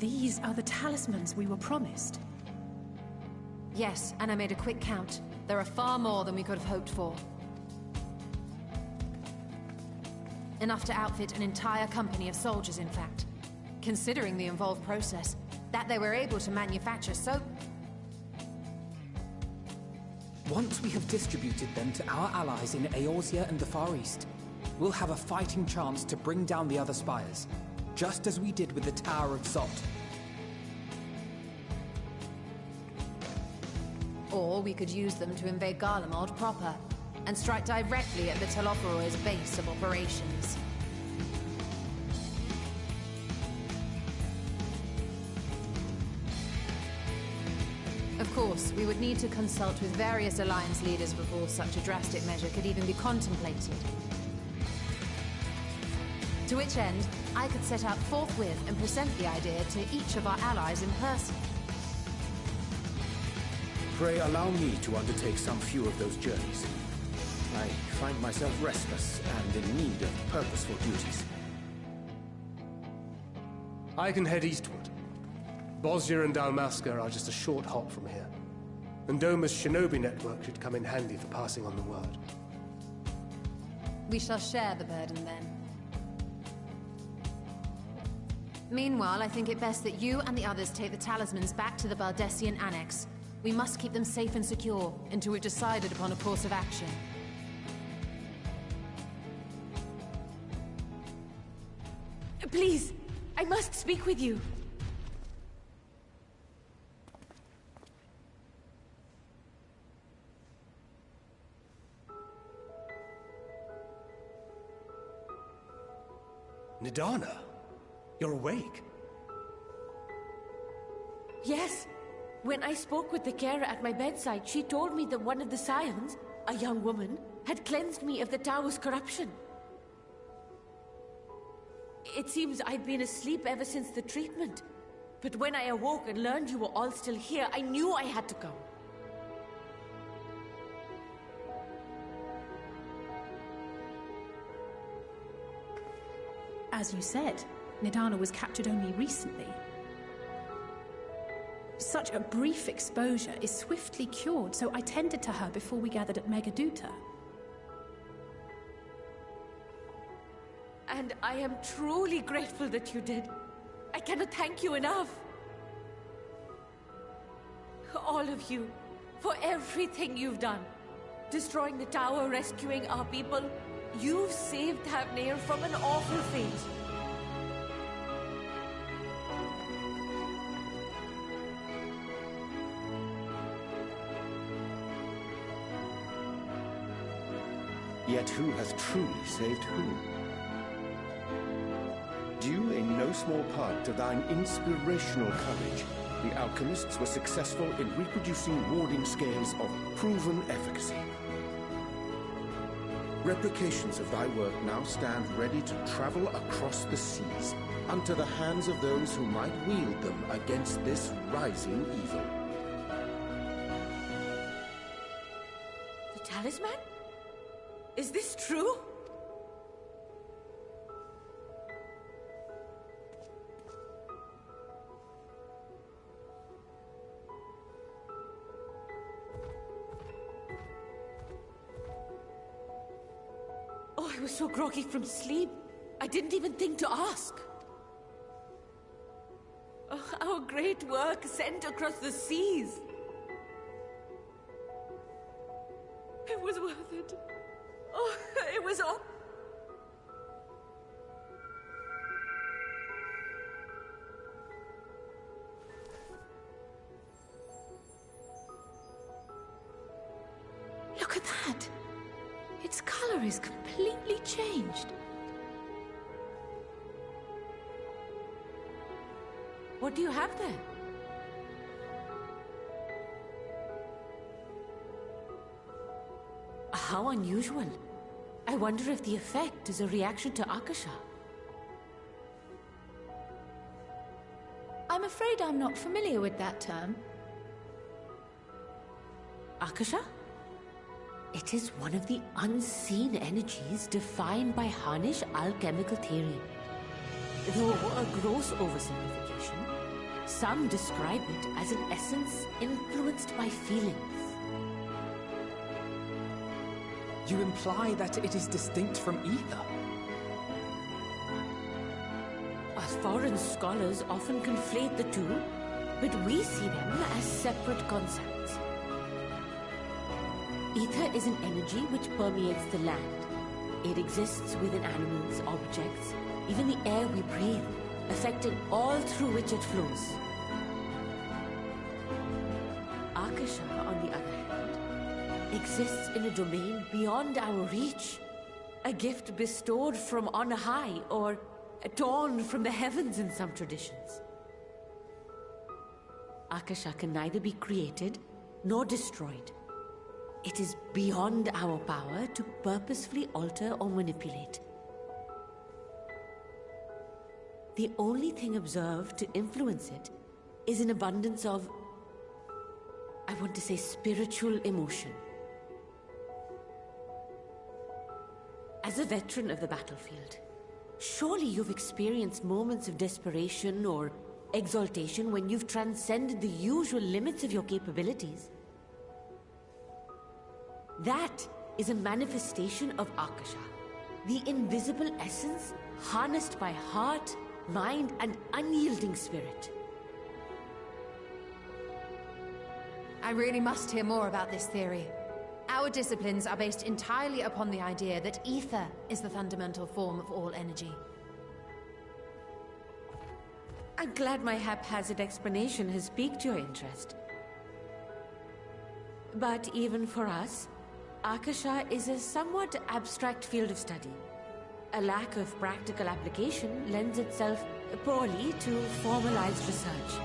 These are the talismans we were promised. Yes, and I made a quick count. There are far more than we could have hoped for. Enough to outfit an entire company of soldiers, in fact. Considering the involved process, that they were able to manufacture so... Once we have distributed them to our allies in Eorzea and the Far East, we'll have a fighting chance to bring down the other spires, just as we did with the Tower of Zot. Or we could use them to invade Garlemald proper, and strike directly at the Telophoro's base of operations. Of course, we would need to consult with various Alliance leaders before such a drastic measure could even be contemplated. To which end, I could set out forthwith and present the idea to each of our allies in person. Pray allow me to undertake some few of those journeys. I find myself restless and in need of purposeful duties. I can head eastward. Bosnia and Dalmasca are just a short hop from here. And Doma's shinobi network should come in handy for passing on the word. We shall share the burden then. Meanwhile, I think it best that you and the others take the talismans back to the Baldessian Annex. We must keep them safe and secure until we've decided upon a course of action. Please, I must speak with you. Nidana, you're awake. Yes. When I spoke with the carer at my bedside, she told me that one of the scions, a young woman, had cleansed me of the tower's corruption. It seems I'd been asleep ever since the treatment. But when I awoke and learned you were all still here, I knew I had to come. As you said, Nidana was captured only recently. Such a brief exposure is swiftly cured, so I tended to her before we gathered at Megaduta. And I am truly grateful that you did. I cannot thank you enough. All of you, for everything you've done. Destroying the tower, rescuing our people. You've saved Thavnair from an awful fate. Yet who has truly saved who? Due in no small part to thine inspirational courage, the alchemists were successful in reproducing warding scales of proven efficacy. Replications of thy work now stand ready to travel across the seas, unto the hands of those who might wield them against this rising evil. The talisman? Is this true? Oh, I was so groggy from sleep. I didn't even think to ask. Oh, our great work sent across the seas. It was worth it. Oh, it was all... Look at that! Its color is completely changed. What do you have there? How unusual. I wonder if the effect is a reaction to Akasha. I'm afraid I'm not familiar with that term. Akasha? It is one of the unseen energies defined by Harnish alchemical theory. Though a gross oversimplification, Some describe it as an essence influenced by feelings. You imply that it is distinct from ether? Us foreign scholars often conflate the two, but we see them as separate concepts. Ether is an energy which permeates the land. It exists within animals, objects, even the air we breathe, affecting all through which it flows. Akasha, on the other hand, exists in a domain beyond our reach. A gift bestowed from on high, or torn from the heavens in some traditions. Akasha can neither be created nor destroyed. It is beyond our power to purposefully alter or manipulate. The only thing observed to influence it is an abundance of, I want to say, spiritual emotion. As a veteran of the battlefield, surely you've experienced moments of desperation or exaltation when you've transcended the usual limits of your capabilities. That is a manifestation of Akasha, the invisible essence harnessed by heart, mind, and unyielding spirit. I really must hear more about this theory. Our disciplines are based entirely upon the idea that ether is the fundamental form of all energy. I'm glad my haphazard explanation has piqued your interest. But even for us, Akasha is a somewhat abstract field of study. A lack of practical application lends itself poorly to formalized research.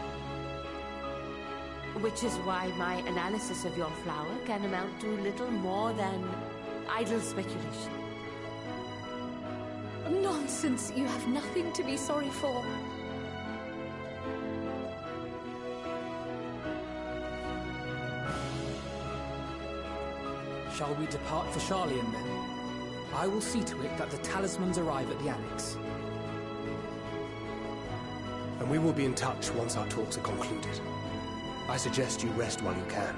Which is why my analysis of your flower can amount to little more than idle speculation. Nonsense! You have nothing to be sorry for. Shall we depart for Sharlayan then? I will see to it that the talismans arrive at the Annex. And we will be in touch once our talks are concluded. I suggest you rest while you can.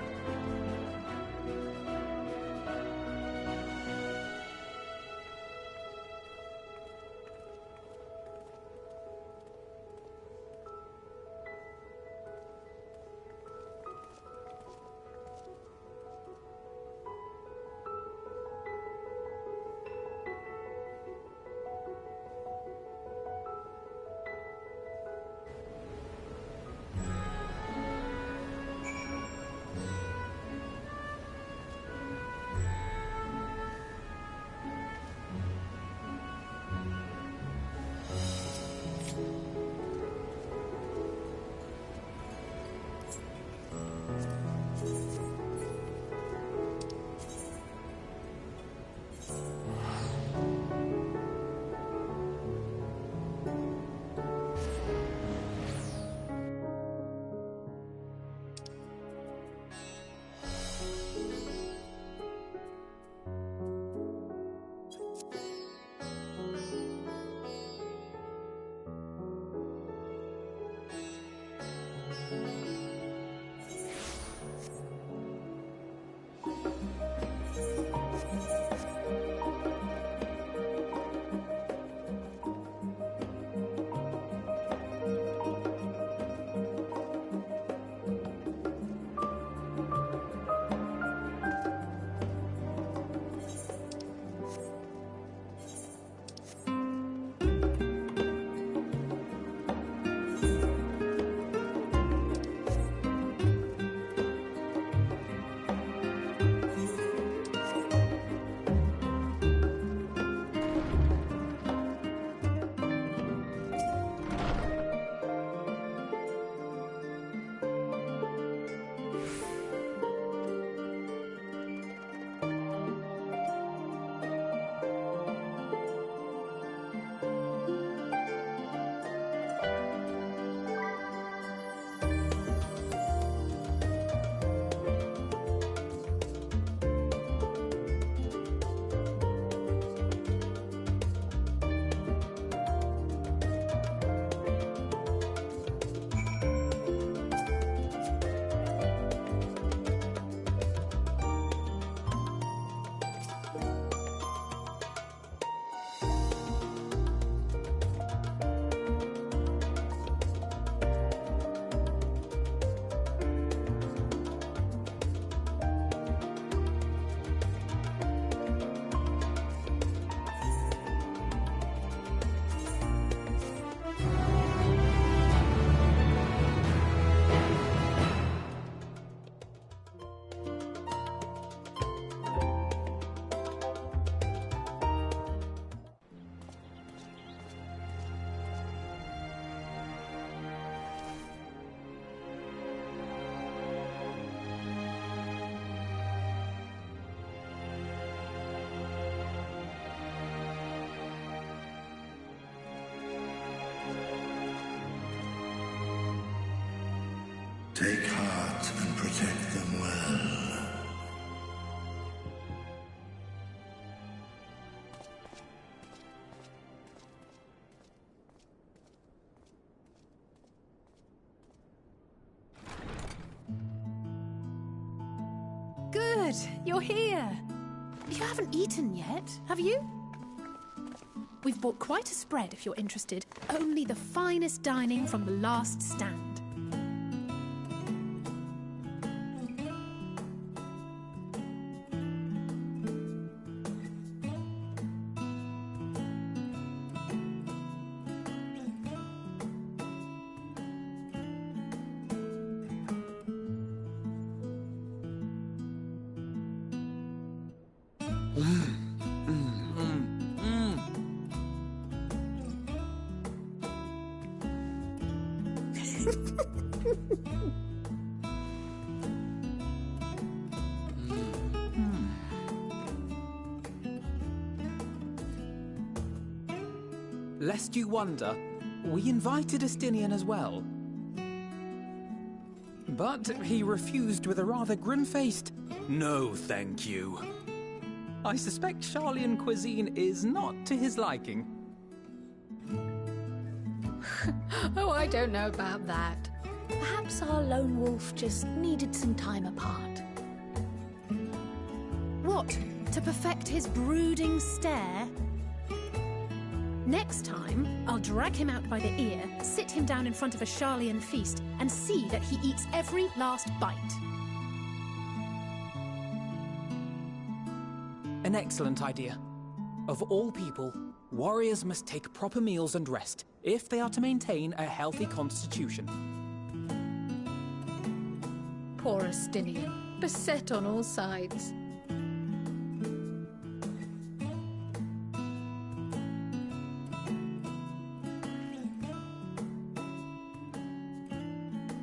Take heart and protect them well. Good, you're here. You haven't eaten yet, have you? We've bought quite a spread if you're interested. Only the finest dining from the last stand. Lest you wonder, we invited Estinian as well. But he refused with a rather grim-faced, "No, thank you." I suspect Sharlayan cuisine is not to his liking. Oh, I don't know about that. Perhaps our lone wolf just needed some time apart. What? To perfect his brooding stare? Next time, I'll drag him out by the ear, sit him down in front of a Sharlayan feast, and see that he eats every last bite. An excellent idea. Of all people, warriors must take proper meals and rest if they are to maintain a healthy constitution. Poor Estinian, beset on all sides.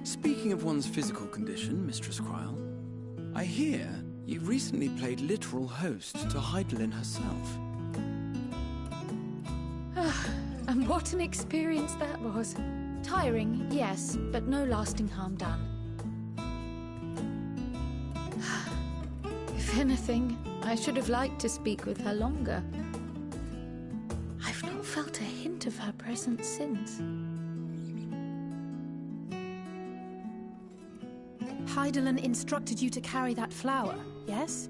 Speaking of one's physical condition, Mistress Cryle, I hear you recently played literal host to Heidelin herself. And what an experience that was. Tiring, yes, but no lasting harm done. If anything, I should have liked to speak with her longer. I've not felt a hint of her presence since. Heidelin instructed you to carry that flower, yes?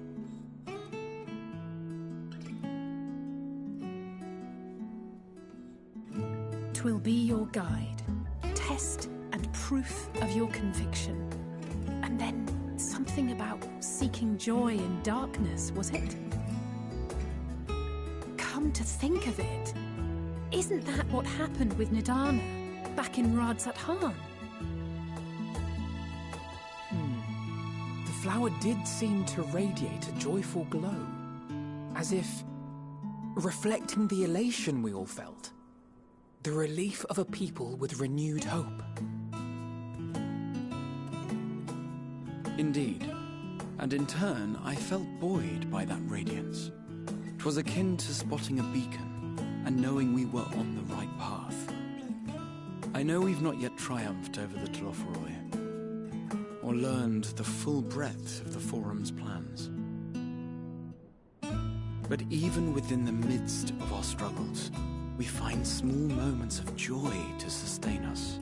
Twill be your guide, test and proof of your conviction. And then something about seeking joy in darkness, was it? Come to think of it, isn't that what happened with Nidana back in Radzat-Han? The flower did seem to radiate a joyful glow, as if reflecting the elation we all felt. The relief of a people with renewed hope. Indeed. And in turn, I felt buoyed by that radiance. 'Twas akin to spotting a beacon, and knowing we were on the right path. I know we've not yet triumphed over the Tlofroi, or learned the full breadth of the Forum's plans. But even within the midst of our struggles, we find small moments of joy to sustain us.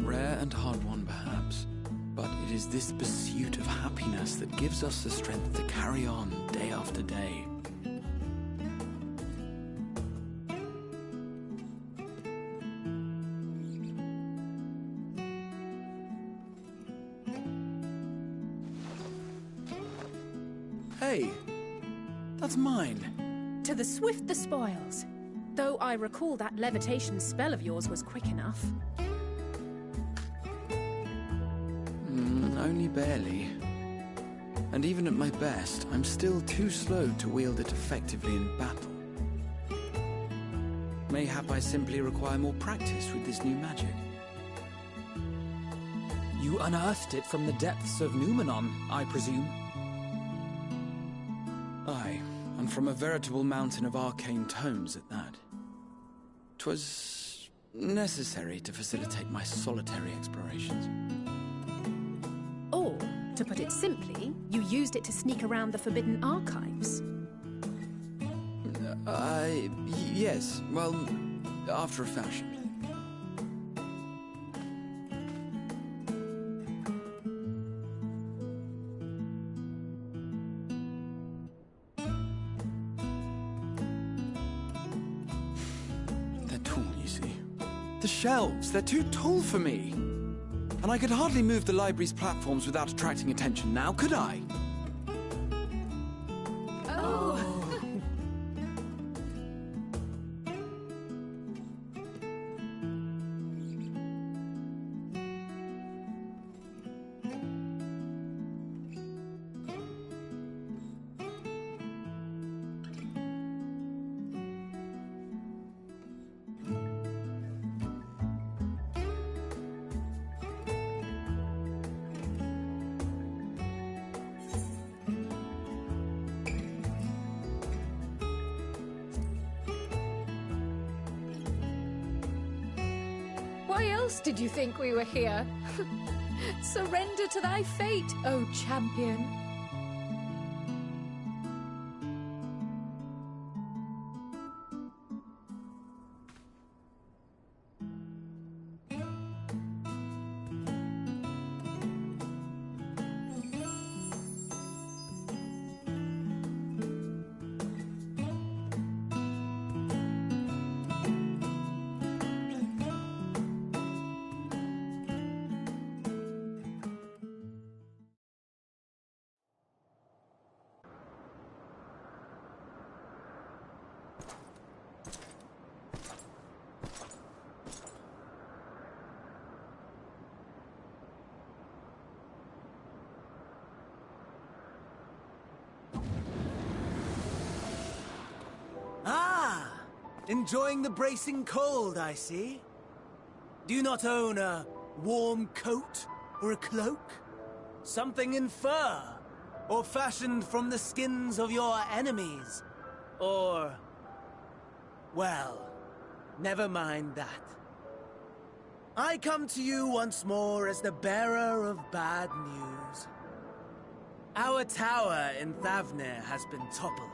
Rare and hard-won, perhaps, but it is this pursuit of happiness that gives us the strength to carry on day after day. Hey, that's mine. To the swift the spoils. Though I recall that levitation spell of yours was quick enough. Only barely. And even at my best, I'm still too slow to wield it effectively in battle. Mayhap I simply require more practice with this new magic. You unearthed it from the depths of Numenon, I presume? Aye, and from a veritable mountain of arcane tomes at that. 'Twas necessary to facilitate my solitary explorations. To put it simply, you used it to sneak around the Forbidden Archives. Yes. Well, after a fashion. They're tall, you see. The shelves, they're too tall for me. And I could hardly move the library's platforms without attracting attention now, could I? Why else did you think we were here? Surrender to thy fate, O champion. Enjoying the bracing cold, I see. Do you not own a warm coat or a cloak? Something in fur? Or fashioned from the skins of your enemies? Or... well, never mind that. I come to you once more as the bearer of bad news. Our tower in Thavnir has been toppled,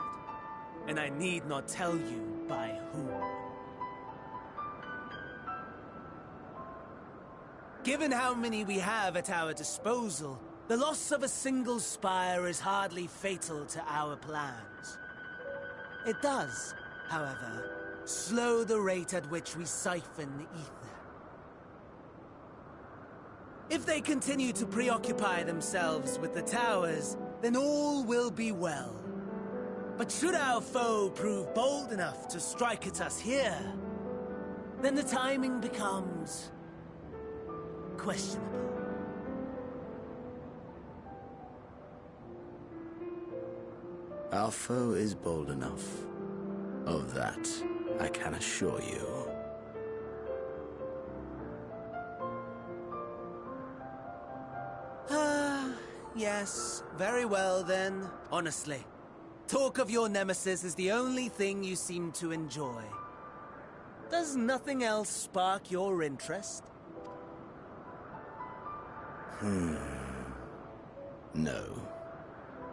and I need not tell you by whom. Given how many we have at our disposal, the loss of a single spire is hardly fatal to our plans. It does, however, slow the rate at which we siphon the ether. If they continue to preoccupy themselves with the towers, then all will be well. But should our foe prove bold enough to strike at us here, then the timing becomes questionable. Our foe is bold enough. Of that, I can assure you. Yes, very well then, honestly. Talk of your nemesis is the only thing you seem to enjoy. Does nothing else spark your interest? No.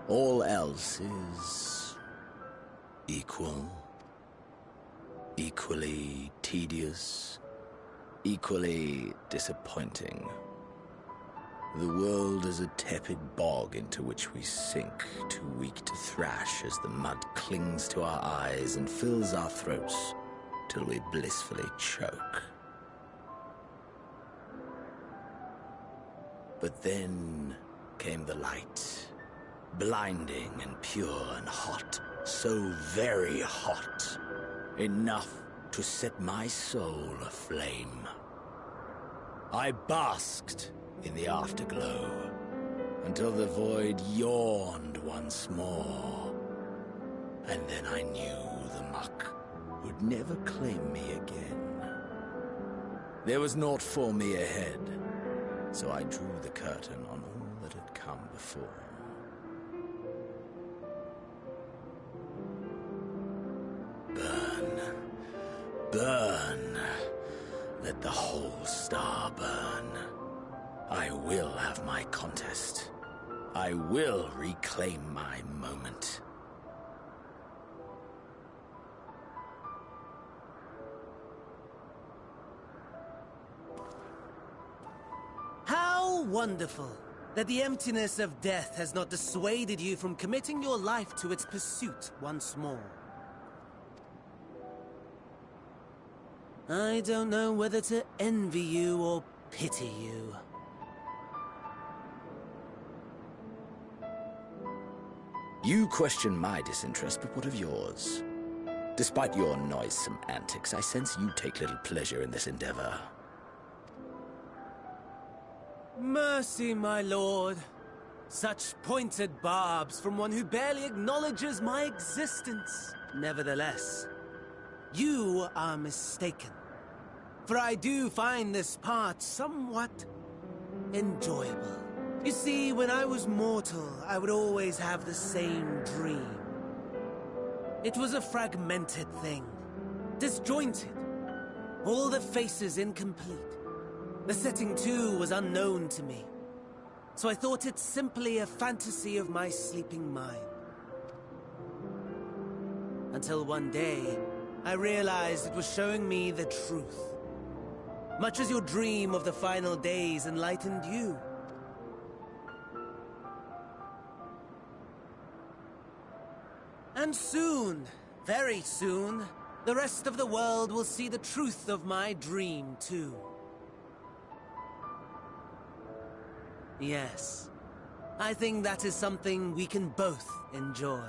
All else is... equal. Equally tedious. Equally disappointing. The world is a tepid bog into which we sink, too weak to thrash as the mud clings to our eyes and fills our throats till we blissfully choke. But then came the light, blinding and pure and hot, so very hot, enough to set my soul aflame. I basked in the afterglow until the void yawned once more, and then I knew the muck would never claim me again. There was naught for me ahead, so I drew the curtain on all that had come before. Burn, burn, let the whole star burn. I will have my contest. I will reclaim my moment. How wonderful that the emptiness of death has not dissuaded you from committing your life to its pursuit once more. I don't know whether to envy you or pity you. You question my disinterest, but what of yours? Despite your noisome antics, I sense you take little pleasure in this endeavor. Mercy, my lord. Such pointed barbs from one who barely acknowledges my existence. Nevertheless, you are mistaken. For I do find this part somewhat enjoyable. You see, when I was mortal, I would always have the same dream. It was a fragmented thing, disjointed, all the faces incomplete. The setting, too, was unknown to me, so I thought it simply a fantasy of my sleeping mind. Until one day, I realized it was showing me the truth. Much as your dream of the final days enlightened you. And soon, very soon, the rest of the world will see the truth of my dream, too. Yes, I think that is something we can both enjoy.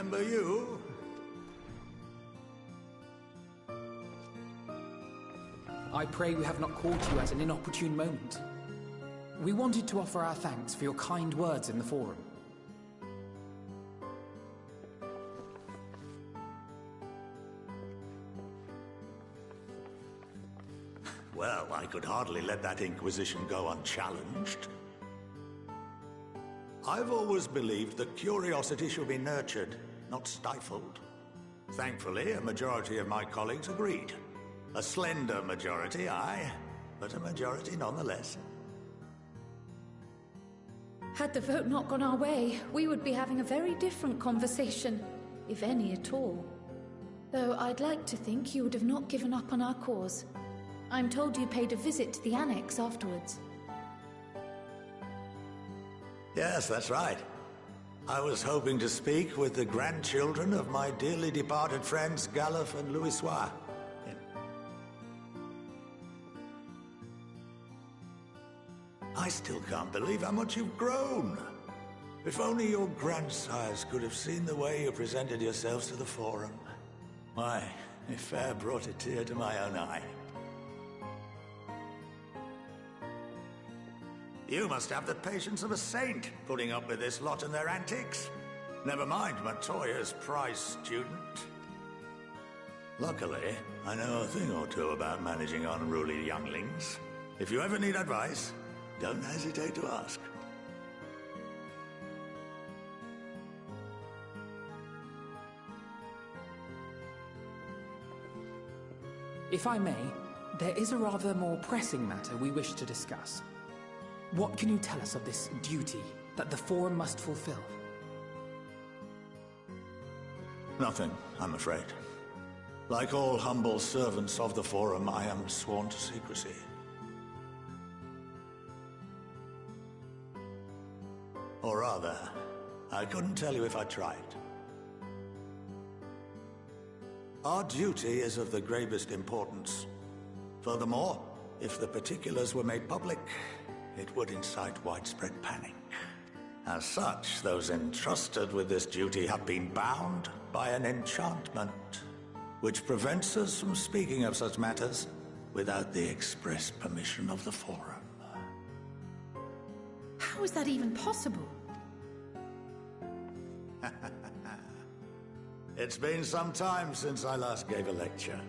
remember you. I pray we have not caught you at an inopportune moment. We wanted to offer our thanks for your kind words in the forum. Well, I could hardly let that Inquisition go unchallenged. I've always believed that curiosity should be nurtured, not stifled. Thankfully, a majority of my colleagues agreed. A slender majority, aye, but a majority nonetheless. Had the vote not gone our way, we would be having a very different conversation, if any at all. Though I'd like to think you would have not given up on our cause. I'm told you paid a visit to the Annex afterwards. Yes, that's right. I was hoping to speak with the grandchildren of my dearly departed friends Galuf and Louisoix. I still can't believe how much you've grown. If only your grandsires could have seen the way you presented yourselves to the Forum. Why, it fair brought a tear to my own eye. You must have the patience of a saint, putting up with this lot and their antics. Never mind Montoya's prize student. Luckily, I know a thing or two about managing unruly younglings. If you ever need advice, don't hesitate to ask. If I may, there is a rather more pressing matter we wish to discuss. What can you tell us of this duty that the Forum must fulfill? Nothing, I'm afraid. Like all humble servants of the Forum, I am sworn to secrecy. Or rather, I couldn't tell you if I tried. Our duty is of the gravest importance. Furthermore, if the particulars were made public, it would incite widespread panic. As such, those entrusted with this duty have been bound by an enchantment, which prevents us from speaking of such matters without the express permission of the Forum. How is that even possible? It's been some time since I last gave a lecture.